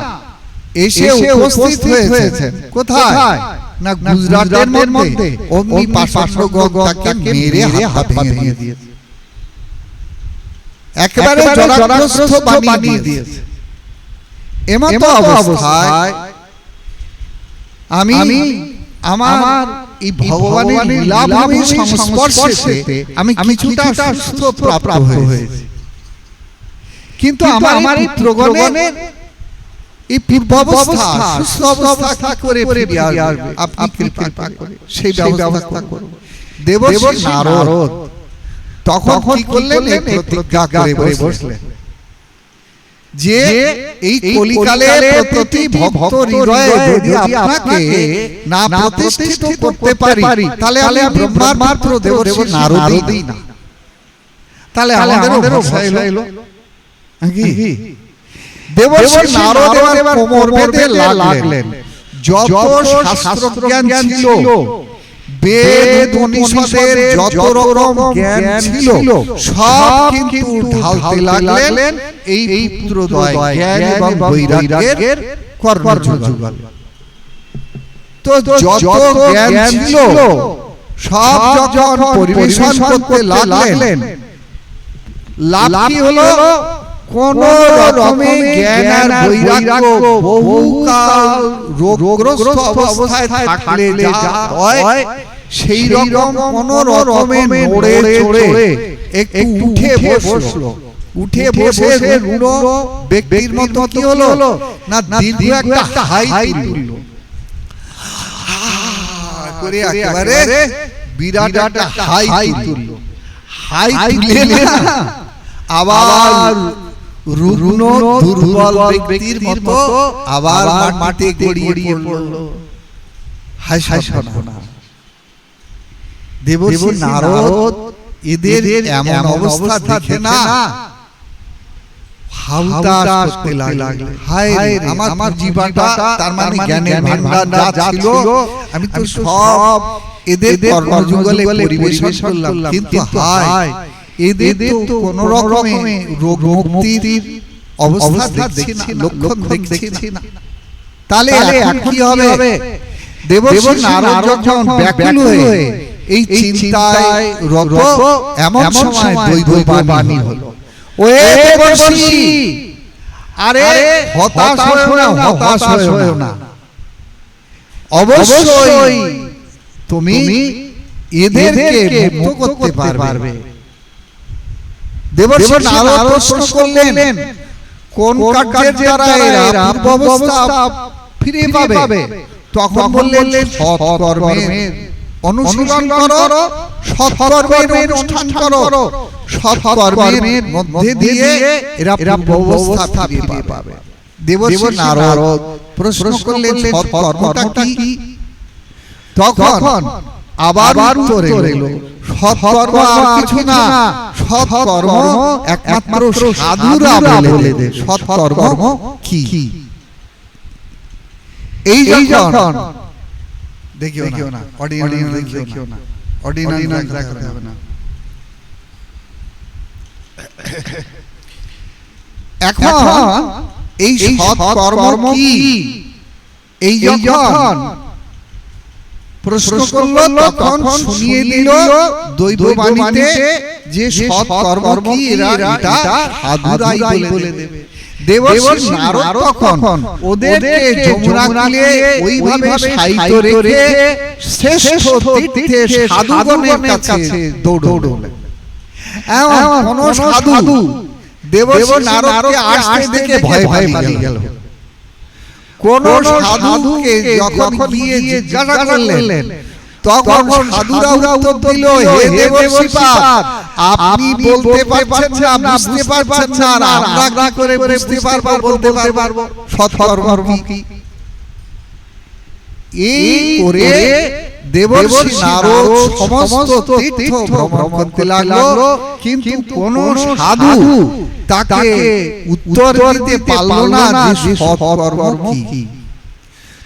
এসে উপস্থিত হয়েছেন কোথায়? না, গুজরাটের মধ্যে অগ্নি পাশাঙ্গ তাকে মেরে হাত ভেঙে দিয়েছে, একেবারে জরাগ্রস্ত বানিয়ে দিয়েছে। এমতো অবস্থায় আমি আমার এই ভগবানের লীলাভূমির সংস্পর্শে আমি কিছুটা সুস্থ প্রাপ্ত হয়েছি। কিন্তু আমার এই পুত্রগণের এই পূর্বাবস্থা সুস্থ অবস্থা করে ফিরে আসবে আপনি কৃপা করে সেই ব্যবস্থা করুন। দেবর্ষি নারদ তখন কি করলেন? প্রতিজ্ঞা করে বসলেন যে এই কলিকালে প্রতিটি ভক্ত হৃদয়ে যদি আপনাকে না প্রতিষ্ঠিত করতে পারি তাহলে আমি ব্রহ্মার মাত্র দেবর্ষি নারদই না। তাহলে আমাদেরও ভাষা এলো কি দেবর্ষি নারদ এবার কোমর বেঁধে লাগলেন। যত শাস্ত্র জ্ঞান ছিল, বেদ উপনিষদের যত রকম জ্ঞান ছিল সব কিন্তু ঢালতে লাগলেন এই পুত্রদ্বয় জ্ঞান এবং বৈরাগ্যের কর্মযুগল। তো যত জ্ঞান ছিল সব যখন পরিবেশন করতে লাগলেন, লাভ কি হলো? কোন রকমে জ্ঞান আর বৈরাগ্য বহুকাল রোগগ্রস্ত অবস্থায় থাকলে যা হয় সেই রকম কোন রকমে নড়ে চড়ে একটু উঠে বসলো, উঠে বসে রুড়ো ব্যক্তির মতো কি হলো না দীর্ঘ একটা হাই তুললো, করে একেবারে বিরাট একটা হাই তুললো। হাই তুলে না আবার রুগ্ন দুর্বল ব্যক্তির মতো আবার মাটি গড়িয়ে পড়লো। হাসনা দেবর্ষি নারদ এদের এমন অবস্থা দেখে না হাউতাশ করতে লাগলেন, হায় রে আমার জীবনটা, তার মানে জ্ঞানের ভান্ডার যা ছিল আমি তো সব এদের কর্মযুগলে পরিবেশন করলাম, কিন্তু হায় এদের তো কোন রকমে রোগ মুক্তির অবস্থা দেখছি না, লক্ষণ দেখছি না। তাহলে এখন কি হবে? দেবর্ষি নারদ যখন ব্যাকুল হয়ে এই চিন্তায় রত, এমন সময় দৈব বাণী হলো, ওরে দেবর্ষি, আরে হতাশ হয়ো না, অবশ্যই তুমি এদেরকে মুক্ত করতে পারবে। দেবর্ষি নারদ প্রশ্ন করলেন, কোন কার্যের দ্বারা এরা পূর্বাবস্থা ফিরে পাবে? তখন বললেন, সৎকর্মের অনুশীলন করো, সৎকর্মের অনুষ্ঠান করো, সৎকর্মের মধ্যে দিয়ে এরা পূর্বাবস্থা ফিরে পাবে। দেবর্ষি নারদ প্রশ্ন করলেন, সৎকর্মটা কি? তখন আবার উত্তর এলো, সৎকর্ম আর কিছু না, সৎকর্ম একমাত্র সাধুরা বলে দেবে সৎকর্ম কি। এই যখন দেখিও না অর্ডিনারি দেখিও না, অর্ডিনারি দেখাতে হবে না। এখন এই সৎকর্ম কি এই যখন প্রশ্ন করলো তখন শুনিয়ে দিল দৈব বাণীতে যে সৎকর্ম কি এটা সাধুরাই বলে দেবে। দেবর্ষি নারদ তখন ওদেরকে যমুনা তীরে ওইভাবে সাইতো রেখে শ্রেষ্ঠ তীর্থে সাধুগণের কাছে দৌড়লেন। এমন কোন সাধু দেবর্ষি নারদকে আসতে দেখে ভয় পালিয়ে গেল। কোন সাধুকে যখন গিয়ে জিজ্ঞাসা করলেন তখন সাধুরা উত্তর দিল, হে দেবর্ষিপাদ, আপনি বলতে পারছেন না, বুঝতে পারছেন না, আর আমরা কি করে বুঝতে পারবো, বলতে পারবো সৎকর্ম কি? এই করে দেবর্ষি নারদ সমস্ত তীর্থ ভ্রমণ করতে লাগলো, কিন্তু কোন সাধু তাকে উত্তর দিতে পারল না যে সৎকর্ম কি।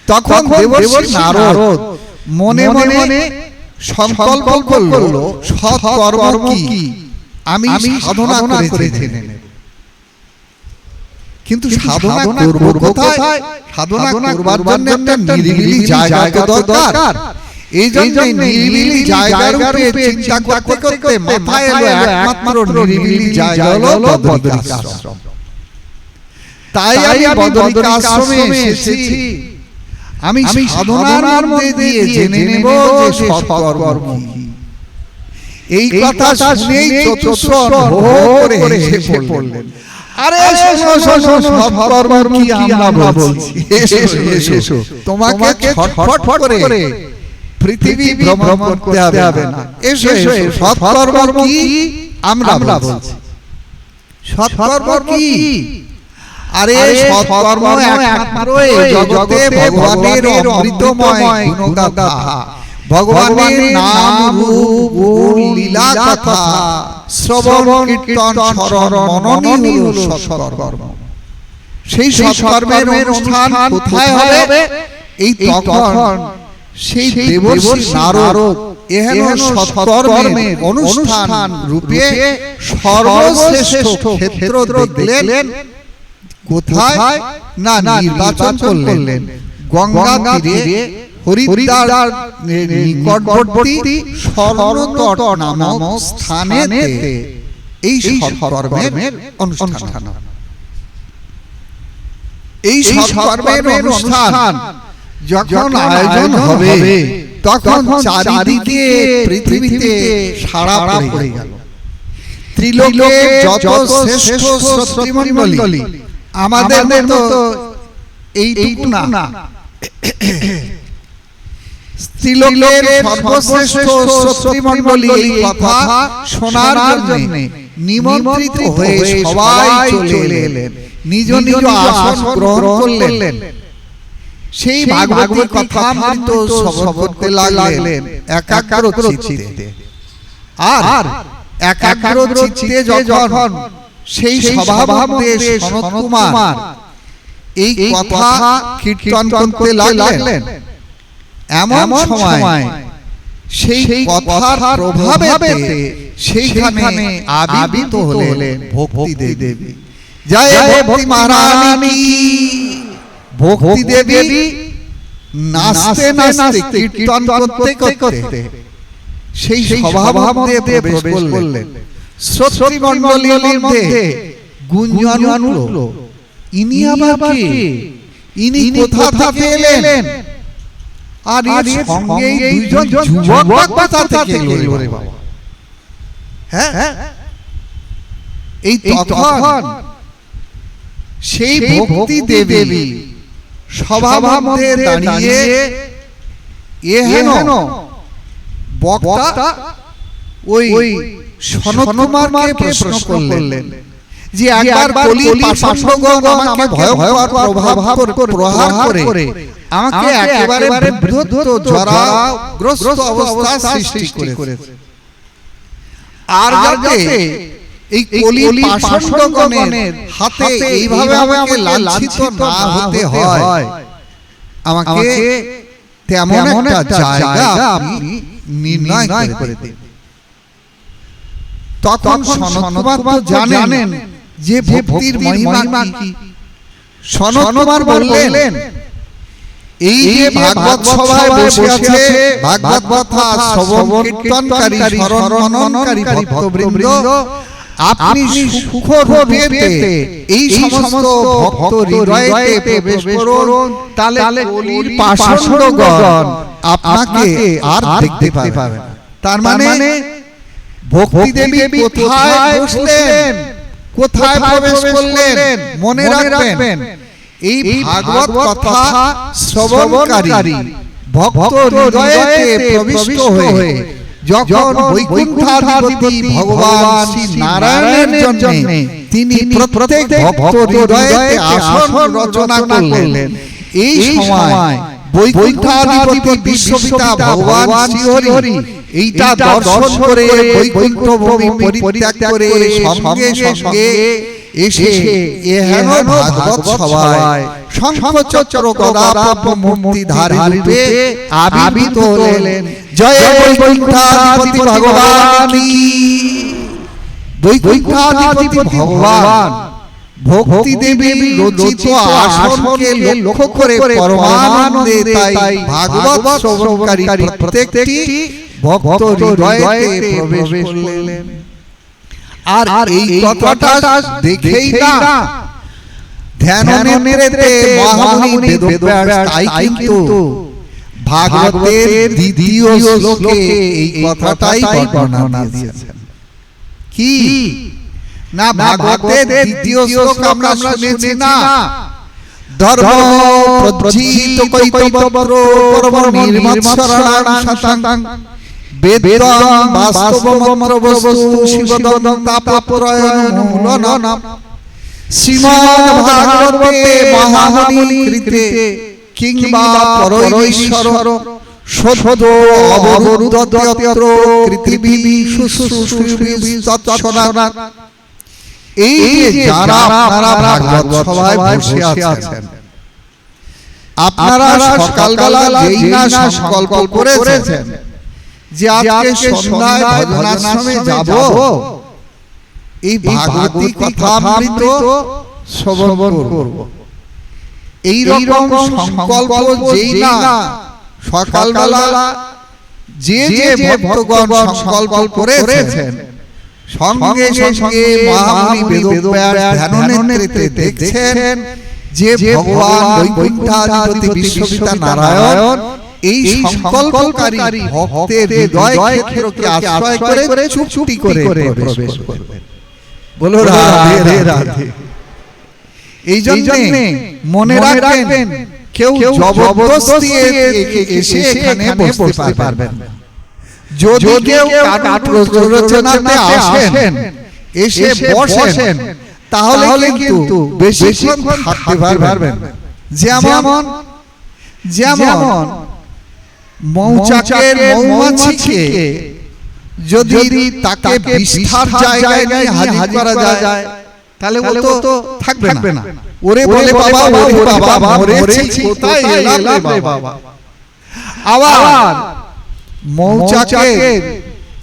তখন দেবর্ষি নারদ মনে মনে সংকল্প করলো, সৎকর্ম কি আমি সাধনা করেছি, কিন্তু সাধনা করব কোথায়? সাধনা করবার জন্য একটা নিরিবিলি জায়গা দরকার। এই জন্য নিরিবিলি জায়গার উপরে চিন্তা করতে করতে মাথায় এলো একমাত্র নিরিবিলি জায়গা হলো বদরিকা আশ্রম। তাই আমি বদরিকা আশ্রমে এসেছি। আমি সাধনার মধ্যে দিয়ে জেনে নেব যে সৎকর্ম কি। এই কথা শুনেই চতুষ্পদ হো করে হেসে পড়লেন। আরে শোনো, সৎকর্ম কি আমরা বলছি, এসো তোমাকে ছটফট করে পৃথিবী ভ্রমণ করতে হবে না, এসো সৎকর্ম কি আমরা বলছি। সৎকর্ম কি? আরে সৎকর্ম একমাত্র এই জগতে ভগবানের অমৃতময় গুণগাথা, ভগবানের নাম রূপ গুণ লীলা কথা শ্রবণ কীর্তন স্মরণ মননই হলো সৎকর্ম। সেই সৎকর্মের অনুষ্ঠান কোথায় হবে? এই তখন সেই দেবর্ষি নারদ এহেন সৎকর্মের অনুষ্ঠান রূপে সর্বশ্রেষ্ঠ ক্ষেত্র দেখলেন। কোথায়? না নির্বাচন করলেন গঙ্গা তীরে হরিদ্বার নিকটবর্তী স্বর্ণতট নামক স্থানেতে এই সৎকর্মের অনুষ্ঠান। এই সৎকর্মের অনুষ্ঠান যখন আয়োজন হবে তখন চারিদিকে পৃথিবীতে সাড়া পড়ে গেল। ত্রিলোকের যত শ্রেষ্ঠ শ্রোতৃমণ্ডলী, আমাদের মতো এইটুকু না, ত্রিলোকের সর্বশ্রেষ্ঠ শ্রোতৃমণ্ডলী এই কথা শোনার জন্য নিমন্ত্রিত হয়ে সবাই চলে এলেন, নিজ নিজ আসন গ্রহণ করলেন। সেই ভাগবতী কথামৃত শ্রবণ করতে লাগলেন একাগ্র চিত্তে। আর একাগ্র চিত্তে যখন সেই সভাভাবে সনত কুমার এই কথা কীর্তন করতে লাগলেন, এমন সময় সেই কথার প্রভাবে সেইখানে আবির্ভূত হলেন ভক্তি দেবী। জয় ভক্তি মহারানী কি। ভক্তি দেবী নাচতে নাচতে কীর্তন করতে করতে সেই সভাভাবে প্রবেশ করলেন। শ্রোতৃমণ্ডলীর মধ্যে গুঞ্জন উঠল, ইনি আবার কে? ইনি কোথা থেকে এলেন? আর এর সঙ্গে দুইজন যুবক কোথা থেকে এলো রে বাবা? হ্যাঁ, এই তখন সেই ভক্তি দেবী সভাভাবে দাঁড়িয়ে এহেন বক্তা ওই সনত কুমারকে প্রশ্ন করলেন যে একবার কলির পাষণ্ডগণ আমাকে ভয়ঙ্কর প্রহার করে আমাকে একেবারে বিদ্ধ জরাগ্রস্ত অবস্থা সৃষ্টি করেছে। আর যাতে এই কলির পাষণ্ডগণের হাতে এইভাবে আমাকে লাঞ্ছিত না হতে হয়, আমাকে তেমন একটা জায়গা আপনি নির্ণয় করে দিন। তখন সনত কুমার জানেন যে ভক্তির মহিমা কি। সনত কুমার বললেন, এই যে ভাগবত সভায় বসে আছে, ভাগবত কথা শ্রবণ কীর্তনকারী স্মরণ মননকারী ভক্তবৃন্দ, আপনি সুখ পেতে এই সমস্ত ভক্ত হৃদয়েতে প্রবেশ করুন, তাহলে কলির পাষণ্ডগণ আপনাকে আর দেখতে পাবেন। তার মানে ভক্তি দেবী কোথায় বসলেন, কোথায় প্রবেশ করলেন? মনে রাখবেন, এই ভাগবত কথা শ্রবণকারী ভক্ত হৃদয়েতে প্রবিষ্ট হয়ে যখন বৈকুণ্ঠাধিপতি ভগবান শ্রী নারায়ণের জন্য তিনি প্রত্যেক ভক্ত হৃদয়েতে আসন রচনা করলেন, এই সময় বৈকুণ্ঠাধিপতি বিশ্বপিতা ভগবান শ্রীহরি এইটা দর্শন করে বৈকুণ্ঠ ভূমি পরিত্যাগ করে সঙ্গে সঙ্গে এসে এহেন ভাগবত সভায় শঙ্খ চক্র গদা পদ্ম মূর্তিধারী রূপে আবির্ভূত হলেন। জয় বৈকুণ্ঠাধিপতি ভগবান কি। বৈকুণ্ঠাধিপতি ভগবান ভক্তি দেবী রচিত আসনকে লক্ষ্য করে পরমানন্দে তাই ভাগবত শ্রবণকারী প্রত্যেকটি ভক্ত হৃদয়েতে প্রবেশ করলেন। আর এই কথাটা দেখেই না ধ্যাননেত্রে মহামুনি বেদব্যাস তাই কিন্তু ভাগবতের দ্বিতীয় শ্লোকে এই কথাটাই বর্ণনা দিয়েছেন। কি না, ভাগবতের দ্বিতীয় শ্লোক আমরা শুনেছি না, ধর্ম প্রজ্জিত কৈতবব্র পরম নির্মৎসরণাং শতাং বেদং বাস্তবমন্ত্র বস্তু শিবদং তাপপ্রয়ণ মূলনম শ্রীমদ্ ভাগবতে মহামুনি কৃতে কিংবা পরৈশ্বর সদ্য অবরুদ্ধত্র কৃতিবি শুশ্রূষিবি তৎসনাৎ। এই যে যারা আপনারা ভাগবত সভায় বসে আছেন, আপনারা সকালবেলা যেই না সংকল্প করেছেন যে আজকে সন্ধ্যায় ভজনাশ্রমে যাব, এই ভাগবতী কথামৃত শ্রবণ করব, এই রকম সংকল্প যেই না সকালবেলা যে যে ভক্তগণ সংকল্প করেছেন, সঙ্গে সঙ্গে মহামুনি বেদব্যাস ধ্যাননেত্রে দেখছেন যে ভগবান বৈকুণ্ঠাধিপতি বিশ্বপিতা নারায়ণ এই সংকল্পকারী ভক্তের হৃদয় ক্ষেত্রকে আশ্রয় করে চুপটি করে প্রবেশ করবেন। বলো রাধে রাধে। এই জন্য মনে রাখবেন, কেউ জবরদস্তি এসে এখানে বসতে পারবেন না। যদি কেউ প্ররোচনাতে আসেন, এসে বসেন, তাহলে কিন্তু বেশিক্ষণ থাকতে পারবেন। যেমন মৌচাকের মৌমাছিকে যদি তাকে বিষ্ঠার জায়গায় নিয়ে হাজির করা যায়, তাহলে ও তো থাকবে না। ওরে বলে বাবা, ওরে বাবা মরেছি, কোথায় এলাম রে বাবা। আবার মৌচাকের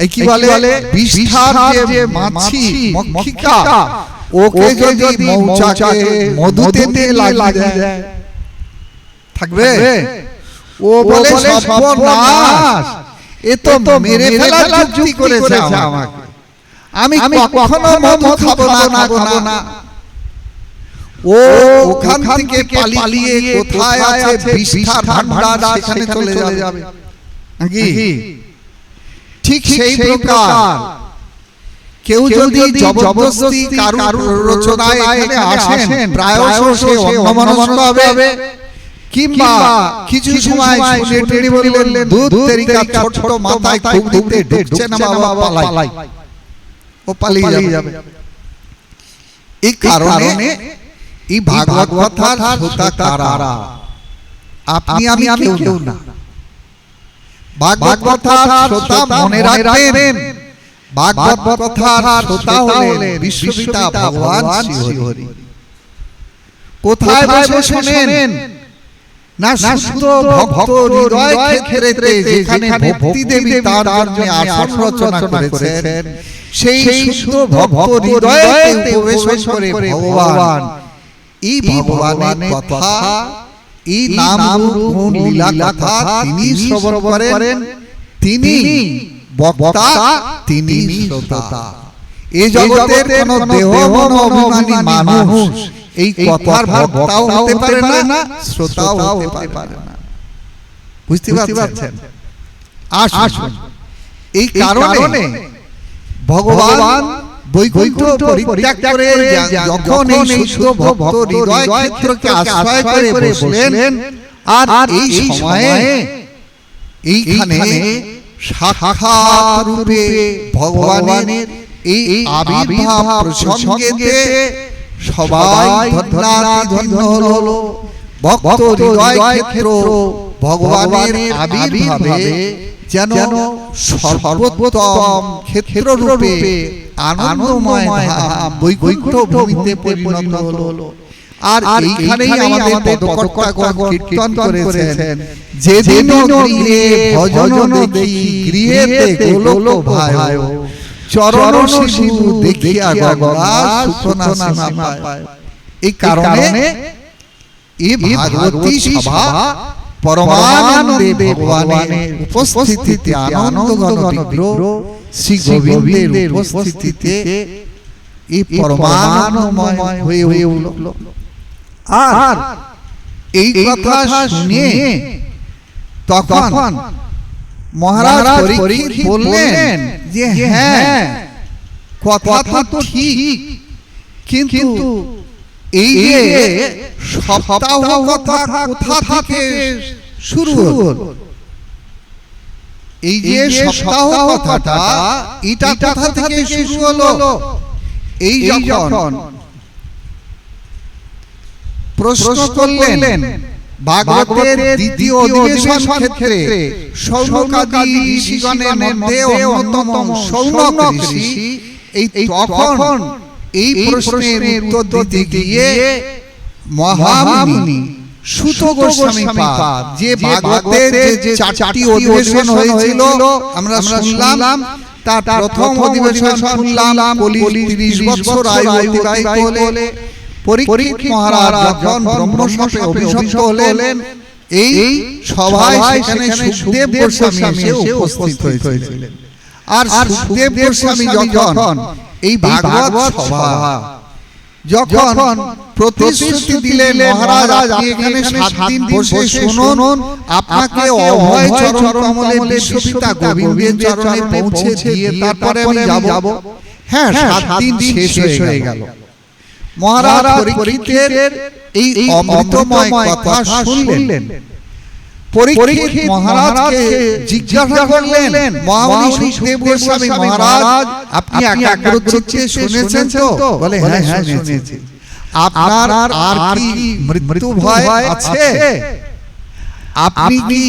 এই কি বলে বিষ্ঠার যে মাছি মক্ষিকা, ওকে যদি মৌচাকে মধুতে লাগিয়ে দেয়, থাকবে? ও বলে সর্বনাশ, এ তো মেরে ফেলার যুক্তি করেছে আমাকে, আমি কখনো মধু খাবো না। ও ওখান থেকে পালিয়ে কোথায় আছে বিষ্ঠার ভান্ডার, সেখানে চলে যাবে নাকি? ঠিক সেই প্রকার কেউ যদি জবরদস্তি কারুর রচনায় এখানে আসেন, প্রায়শই সে অন্যমনস্ক হবে, কিংবা কিছু সময় শুনে টেনে বললেন দুধ তেরিকা ছোট মাথায় খুব দিতে ঢুকছে না বাবা, পালাই, ও পালিয়ে যাবে। এই কারণে এই ভাগবত কথার শ্রোতা কারা? আপনি আমি কেউ না। ভাগবত কথার শ্রোতা মনে রাখবেন, ভাগবত কথার শ্রোতা হলেন বিশ্বপিতা ভগবান শ্রীহরি। কোথায় বসে শোনেন না? শুদ্ধ ভক্ত হৃদয় ক্ষেত্রে যেখানে ভক্তি দেবী তার জন্য আসন রচনা করেছেন, সেই শুদ্ধ ভক্ত হৃদয়ে প্রবেশ করে ভগবান এই ভগবানের কথা, এই নাম রূপ গুণ লীলা কথা তিনি শ্রবণ করেন, তিনি বক্তা, তিনি শ্রোতা। এই জগতের কোন দেহ মন অভিমানী মানুষ এই কথার বক্তাও হতে পারে না, শ্রোতাও হতে পারে না। বুঝতে পারছেন? আসুন, এই কারণে ভগবান বৈকুণ্ঠ পরিত্যাগ করে যখন এই শুদ্ধ ভক্ত হৃদয় ক্ষেত্রকে আশ্রয় করে বসলেন, আর এই সময়ে এইখানে সাক্ষাৎ রূপে ভগবানের এই আবির্ভাব প্রসঙ্গেতে সবাই ধন্য হলো। ভক্ত হৃদয় ক্ষেত্র ভগবানের আবির্ভাবে যেন সর্বোত্তম ক্ষেত্র রূপে আনন্দময় ধাম বৈকুণ্ঠ ভূমিতে পরিণত হলো। আর এইখানেই আমাদের পদকর্তাগণ কীর্তন করেছেন, যেদিন গৃহে ভজন দেখি গৃহেতে গোলক ভায়, চরণ শিশু দেখিয়া গঙ্গা সুতনা সীমা পায়। এই কারণে এই ভাগবতী সভা পরমানন্দে ভগবানের উপস্থিতিতে আনন্দঘন বিগ্রহ শ্রী গোবিন্দের উপস্থিতিতে এই পরমানন্দময় হয়ে উঠল। আর এই কথা শুনে তখন মহারাজ পরীক্ষিত বললেন যে হ্যাঁ, কথা তো ঠিক, কিন্তু এই যে সপ্তাহ কথা কোথা থেকে শুরু হলো? এই যে সপ্তাহ কথাটা, এটা কোথা থেকে শুরু হলো? এই যখন প্রশ্ন করলেন ভাগবতের দ্বিতীয় অধিবেশন ক্ষেত্রে শৌনকাদি ঋষিগণের মধ্যে অন্যতম শৌনক ঋষি তখন এই প্রশ্নের উত্তর দিতে গিয়ে মহামুনি সুত গোস্বামী পাদ যে ভাগবতের যে চারটি অধিবেশন হয়েছিল আমরা শুনলাম, তার প্রথম অধিবেশন শুনলাম কলি 30 বছর আয়ু অতিবাহিত হলে পরীক্ষিত মহারাজ যখন ব্রহ্মশাপে অভিশপ্ত হলেন, এই সভায় সেখানে সুখদেব গোস্বামী এসে উপস্থিত হয়েছিলেন। আর সুখদেব গোস্বামী যখন এই ভাগবত সভা যখন প্রতিশ্রুতি দিলেন, মহারাজ আপনি এখানে 7 দিন বসে শুনুন, আপনাকে অভয় চরণ কমলে বিশ্বপিতা গোবিন্দের চরণে পৌঁছে দিয়ে তারপরে আমি যাব। হ্যাঁ, 7 দিন শেষ হয়ে গেল। মহারাজ পরীক্ষিতের এই অমৃতময় কথা শুনলেন। পরীক্ষিত মহারাজকে জিজ্ঞাসা করলেন, মহামুনি সুখদেব গোস্বামী মহারাজ আপনি একাগ্রচিত্তে শুনেছেন তো? বলে হ্যাঁ শুনেছি। আপনার আর কি মৃত্যু ভয় আছে? আপনি কি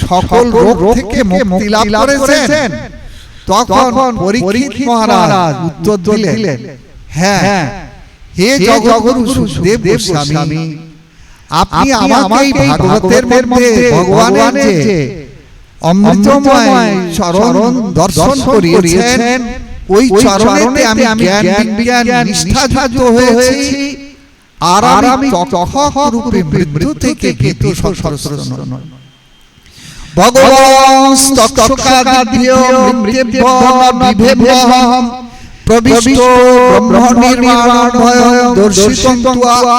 সকল রোগ থেকে মুক্তি লাভ করেছেন? তখন পরীক্ষিত মহারাজ উত্তর দিলেন, হ্যাঁ হে জগৎগুরু সুখদেব গোস্বামী, আপনি আমাকে ভাগবতের মধ্যে ভগবানের যে অমৃতময় চরণ দর্শন করিয়েছেন, ওই চরণেতে আমি জ্ঞান বিজ্ঞান নিষ্ঠাযুক্ত হয়েছি, আর আমি তক্ষক রূপে মৃত্যু থেকে ভীত সন্ত্রস্ত নই। ভগবান তক্ষকাদিভ্যো মৃত্যুভ্যো বিভেভ্যহম প্রবিষ্ট ব্রহ্ম নির্মাণ ভয়ং দর্শিতং ত্বা।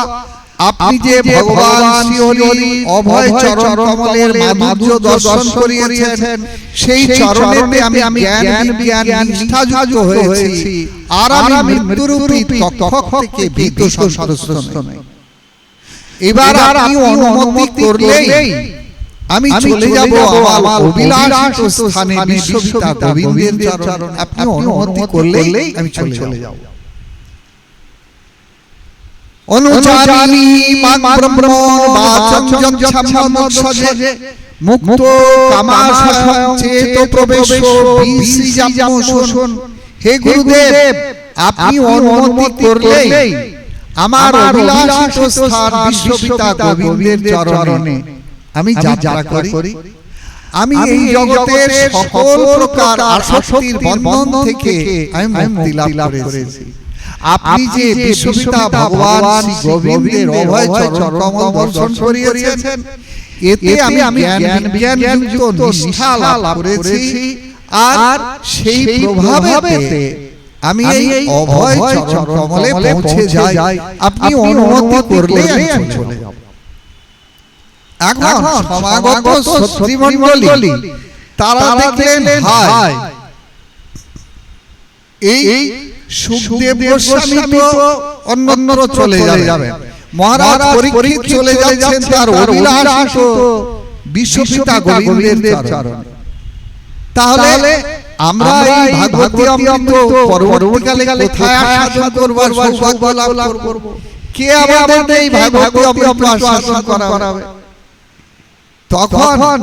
আপনি যে ভগবান শ্রীহরি অভয় চরণ কমলের মাধুর্য দর্শন করিয়েছেন, সেই চরণেতে আমি জ্ঞান বিজ্ঞান নিষ্ঠাযুক্ত হয়েছি, আর আমি মৃত্যুরূপী তক্ষক থেকে ভীত সন্ত্রস্ত নই। এবার আপনি অনুমতি করলেই আমি চলে যাব আমার অভিলাষিত স্থানে বিশ্বপিতা গোবিন্দের চরণে। আপনি অনুমতি করলেই আমি চলে যাব। অনুচারী মাং ব্রহ্ম বাচং যচ্ছামোৎসজে মুক্ত কামাশয়ং চেত প্রবেশো বিসৃজাম্যশোষণ। হে গুরুদেব, আপনি অনুমতি করলেই আমার অভিলাষিত স্থান বিশ্বপিতা গোবিন্দের চরণে আমি যাত্রা করি। আমি এই জগতের সকল প্রকার আসক্তির বন্ধন থেকে আমি মুক্তি লাভ করেছি। আপনি যে বিশ্বপিতা ভগবান শ্রী গোবিন্দের অভয় চরণ কমল দর্শন করিয়েছেন, এতে আমি জ্ঞান বিজ্ঞান যুক্ত নিষ্ঠা লাভ করেছি, আর সেই প্রভাবেতে আমি এই অভয় চরণ কমলে পৌঁছে যাই। আপনি অনুমতি করলে আমি চলে যাব। এখন সমাগত সত্রীমণ্ডলী তারা দেখলেন, হায় এই সুখদেব গোস্বামী তো অন্যত্র চলে যাবেন, মহারাজ পরীক্ষিত চলে যাচ্ছেন তার অভিলাষিত বিশ্বপিতা গোবিন্দের চরণে। তাহলে আমরা এই ভাগবতী অমৃত পরবর্তীকালে কোথায় আস্বাদন করবার সৌভাগ্য লাভ করব? কে আমাদের এই ভাগবতী অমৃত আস্বাদন করাবে? তখন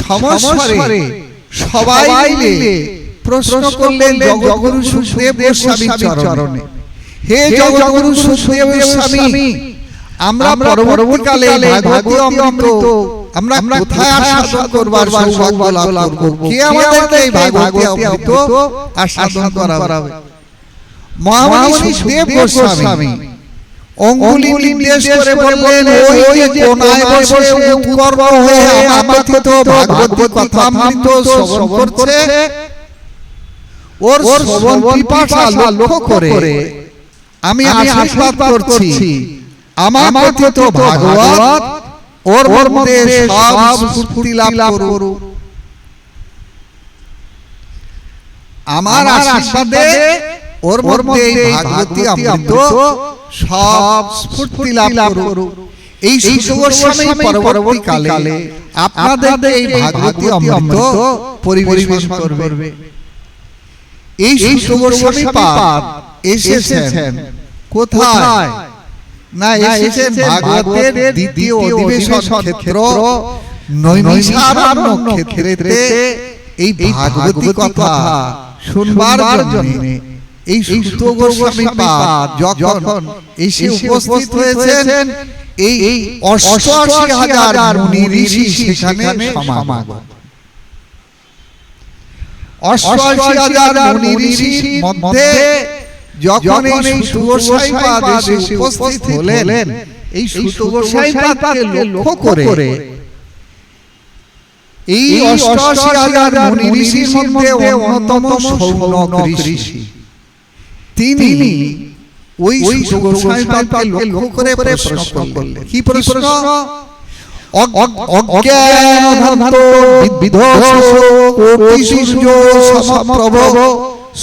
সমস্বরে সবাই মিলে প্রশ্ন করলেন জগৎগুরু সুখদেব গোস্বামীর চরণে, হে জগৎগুরু সুখদেব গোস্বামী, আমরা পরবর্তীকালে ভাগবতী অমৃত আমরা কোথায় আস্বাদন করবার সৌভাগ্য লাভ করব? কে আমাদেরকে এই ভাগবতী অমৃত আস্বাদন করাবে? মহামুনি সুখদেব গোস্বামী অঙ্গুলি নির্দেশ করে বললেন, ওই যে কোণায় বসে উৎকর্ষ হয়ে আমার কথিত ভাগবতী কথামৃত শ্রবণ করছে, ওর শ্রবণ পিপাসা লক্ষ্য করে আমি আশীর্বাদ করছি, আমার কথিত ভাগবত ওর মধ্যে সব স্ফূর্তি লাভ করুক। আমার আশীর্বাদে ওর মধ্যে ভাগবতী অমৃত সব স্ফূর্তি লাভ করুক। এই সুগোস্বামী পরবর্তীকালে আপনাদের এই ভাগবতী অমৃত পরিবেশন করবে। এই সুগোস্বামী পাদ এসেছেন কোথায়? না এসেছেন ভাগবতের দ্বিতীয় অধিবেশন ক্ষেত্র নৈমিষারণ্য ক্ষেত্রেতে এই ভাগবতী কথা শুনবার জন্য এই সুত গোস্বামী পাদ যখন এসে উপস্থিত হয়েছেন এই ৮৮,০০০ মুনি ঋষি সেখানে সমাগম। ৮৮,০০০ মুনি ঋষির মধ্যে যখন এই সুত গোস্বামী পাদ এসে উপস্থিত হলেন, এই সুত গোস্বামী পাদকে লক্ষ্য করে এই ৮৮,০০০ মুনি ঋষির মধ্যে অন্যতম শৌনক ঋষি, তিনি ওই সুত গোস্বামী পাদকে লক্ষ্য করে প্রশ্ন করলেন। কি প্রশ্ন? অজ্ঞানধান্ত বিধ্বস্ত কোটি সূর্য সমপ্রভ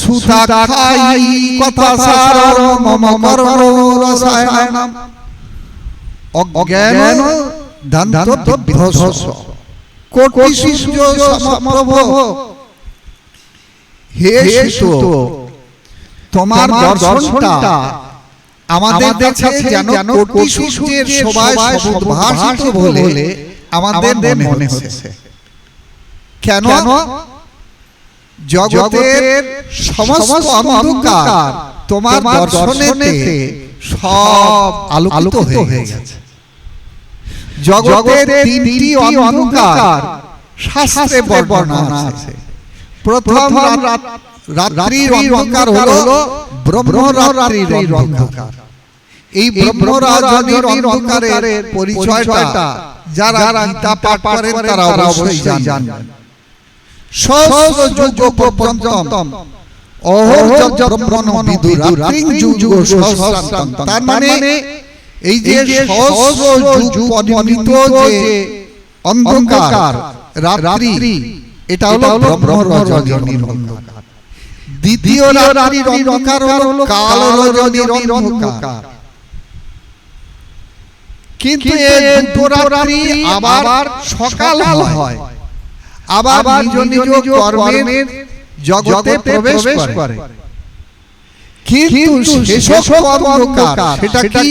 সুতাখাই কথাসার মম কর্ণ রসায়নম। অজ্ঞানধান্ত বিধ্বস্ত কোটি সূর্য সমপ্রভ, হে সুত, তোমার দর্শনটা আমাদের কাছে যেন কোটি সূর্যের শোভায় সমুদ্ভাসিত বলে আমাদের মনে হচ্ছে। কেন? জগতের সমস্ত অন্ধকার তোমার দর্শনেতে সব আলোকিত হয়ে গেছে। জগতের তিনটি অন্ধকার শাস্ত্রে বর্ণনা আছে। প্রথম রাত্রির অন্ধকার হলো ব্রহ্মরাত্রির অন্ধকার। এই ব্রহ্মরাত্রির অন্ধকারের পরিচয়টা যারা গীতা পাঠ করেন তারা অবশ্যই জানেন। সহস্র যুগ পর্যন্তম অহোর্য ব্রহ্মণ বিদু রাত্রিং যুগ সহস্রান্তম। তার মানে এই যে সহস্র যুগ পরিমিত যে অন্ধকার রাত্রি, এটা হলো ব্রহ্মরজনীর অন্ধকার। দ্বিতীয় রাত্রির অন্ধকার হলো কালরজনীর অন্ধকার। কিন্তু এই দুটো রাত্রি আবার সকাল হয়, আবার নিজ নিজ কর্মের জগতে প্রবেশ করে। কিন্তু শেষ অন্ধকার সেটা কি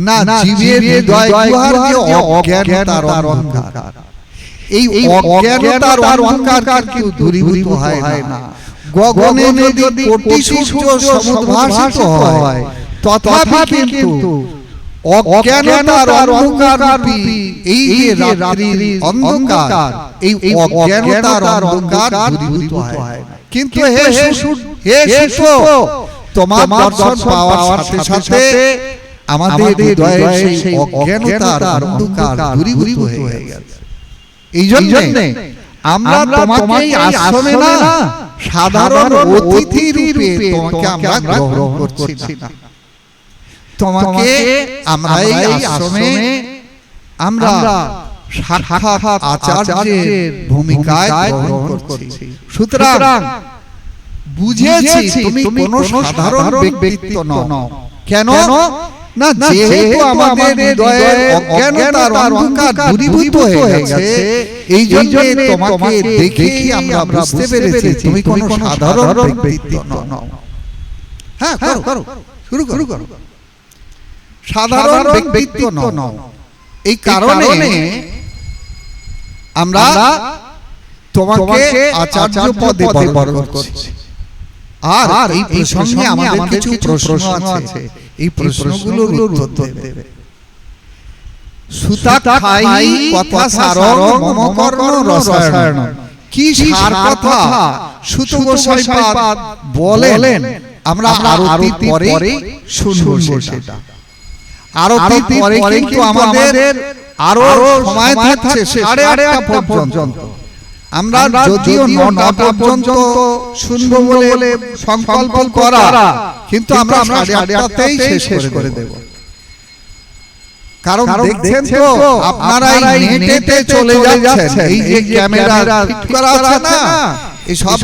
না, জীবের হৃদয় গুহার যে অজ্ঞানতার অন্ধকার। এই অজ্ঞানতার অন্ধকার কেউ দূরীভূত হয় না। গগনে যদি কোটি সূর্য সমুদ্ভাসিত হয়, তথাপি কিন্তু অজ্ঞানতার অন্ধকার এই যে রাত্রির অন্ধকার, এই অজ্ঞানতার অন্ধকার দূরীভূত হয় না। কিন্তু হে সুত, তোমার দর্শন পাওয়ার সাথে সাথে আমাদের হৃদয়ে সেই অজ্ঞানতার অন্ধকার দূরীভূত হয়ে গেছে। এই জন্য আমরা তোমাকে আশ্রমে না, সাধারণ অতিথি রূপে তোমাকে আমরা গ্রহণ করছি না। তোমাকে আমরা এই আশ্রমে আমরা সাক্ষাৎ আচার্যের ভূমিকায় গ্রহণ করছি। সুতরাং বুঝেছি তুমি কোনো সাধারণ ব্যক্তিত্ব নও। কেন না, যেহেতু আমাদের হৃদয়ে অজ্ঞানতার অন্ধকার দূরীভূত হয়ে গেছে, এই জন্য তোমাকে দেখে আমরা বুঝতে পেরেছি তুমি কোনো সাধারণ ব্যক্তিত্ব নও। হ্যাঁ, করো, শুরু করো। সাধারণ ব্যক্তিত্ব নও। এই কারণে আমরা তোমাকে আচার্য পদে বরণ করছি। আর এই প্রসঙ্গে আমাদের কিছু প্রশ্ন আছে, এই প্রশ্নগুলোর উত্তর দেবে। সুতাখাই কথাসারং মম কর্ণ রসায়নম। কি সার কথা সুত গোস্বামী পাদ বলেন, আমরা আরতি পরে শুনবো সেটা। আরতি পরে কিন্তু আমাদের আরো সময় থাকছে 8:30 পর্যন্ত। আমরা যদিও 9টা পর্যন্ত শুনবো বলে সংকল্প করা, কিন্তু আমরা 8:30তেই শেষ করে দেব। কারণ দেখছেন তো আপনারা এই নেটেতে চলে যাচ্ছেন, এই যে ক্যামেরা ফিট করা আছে না, এই সব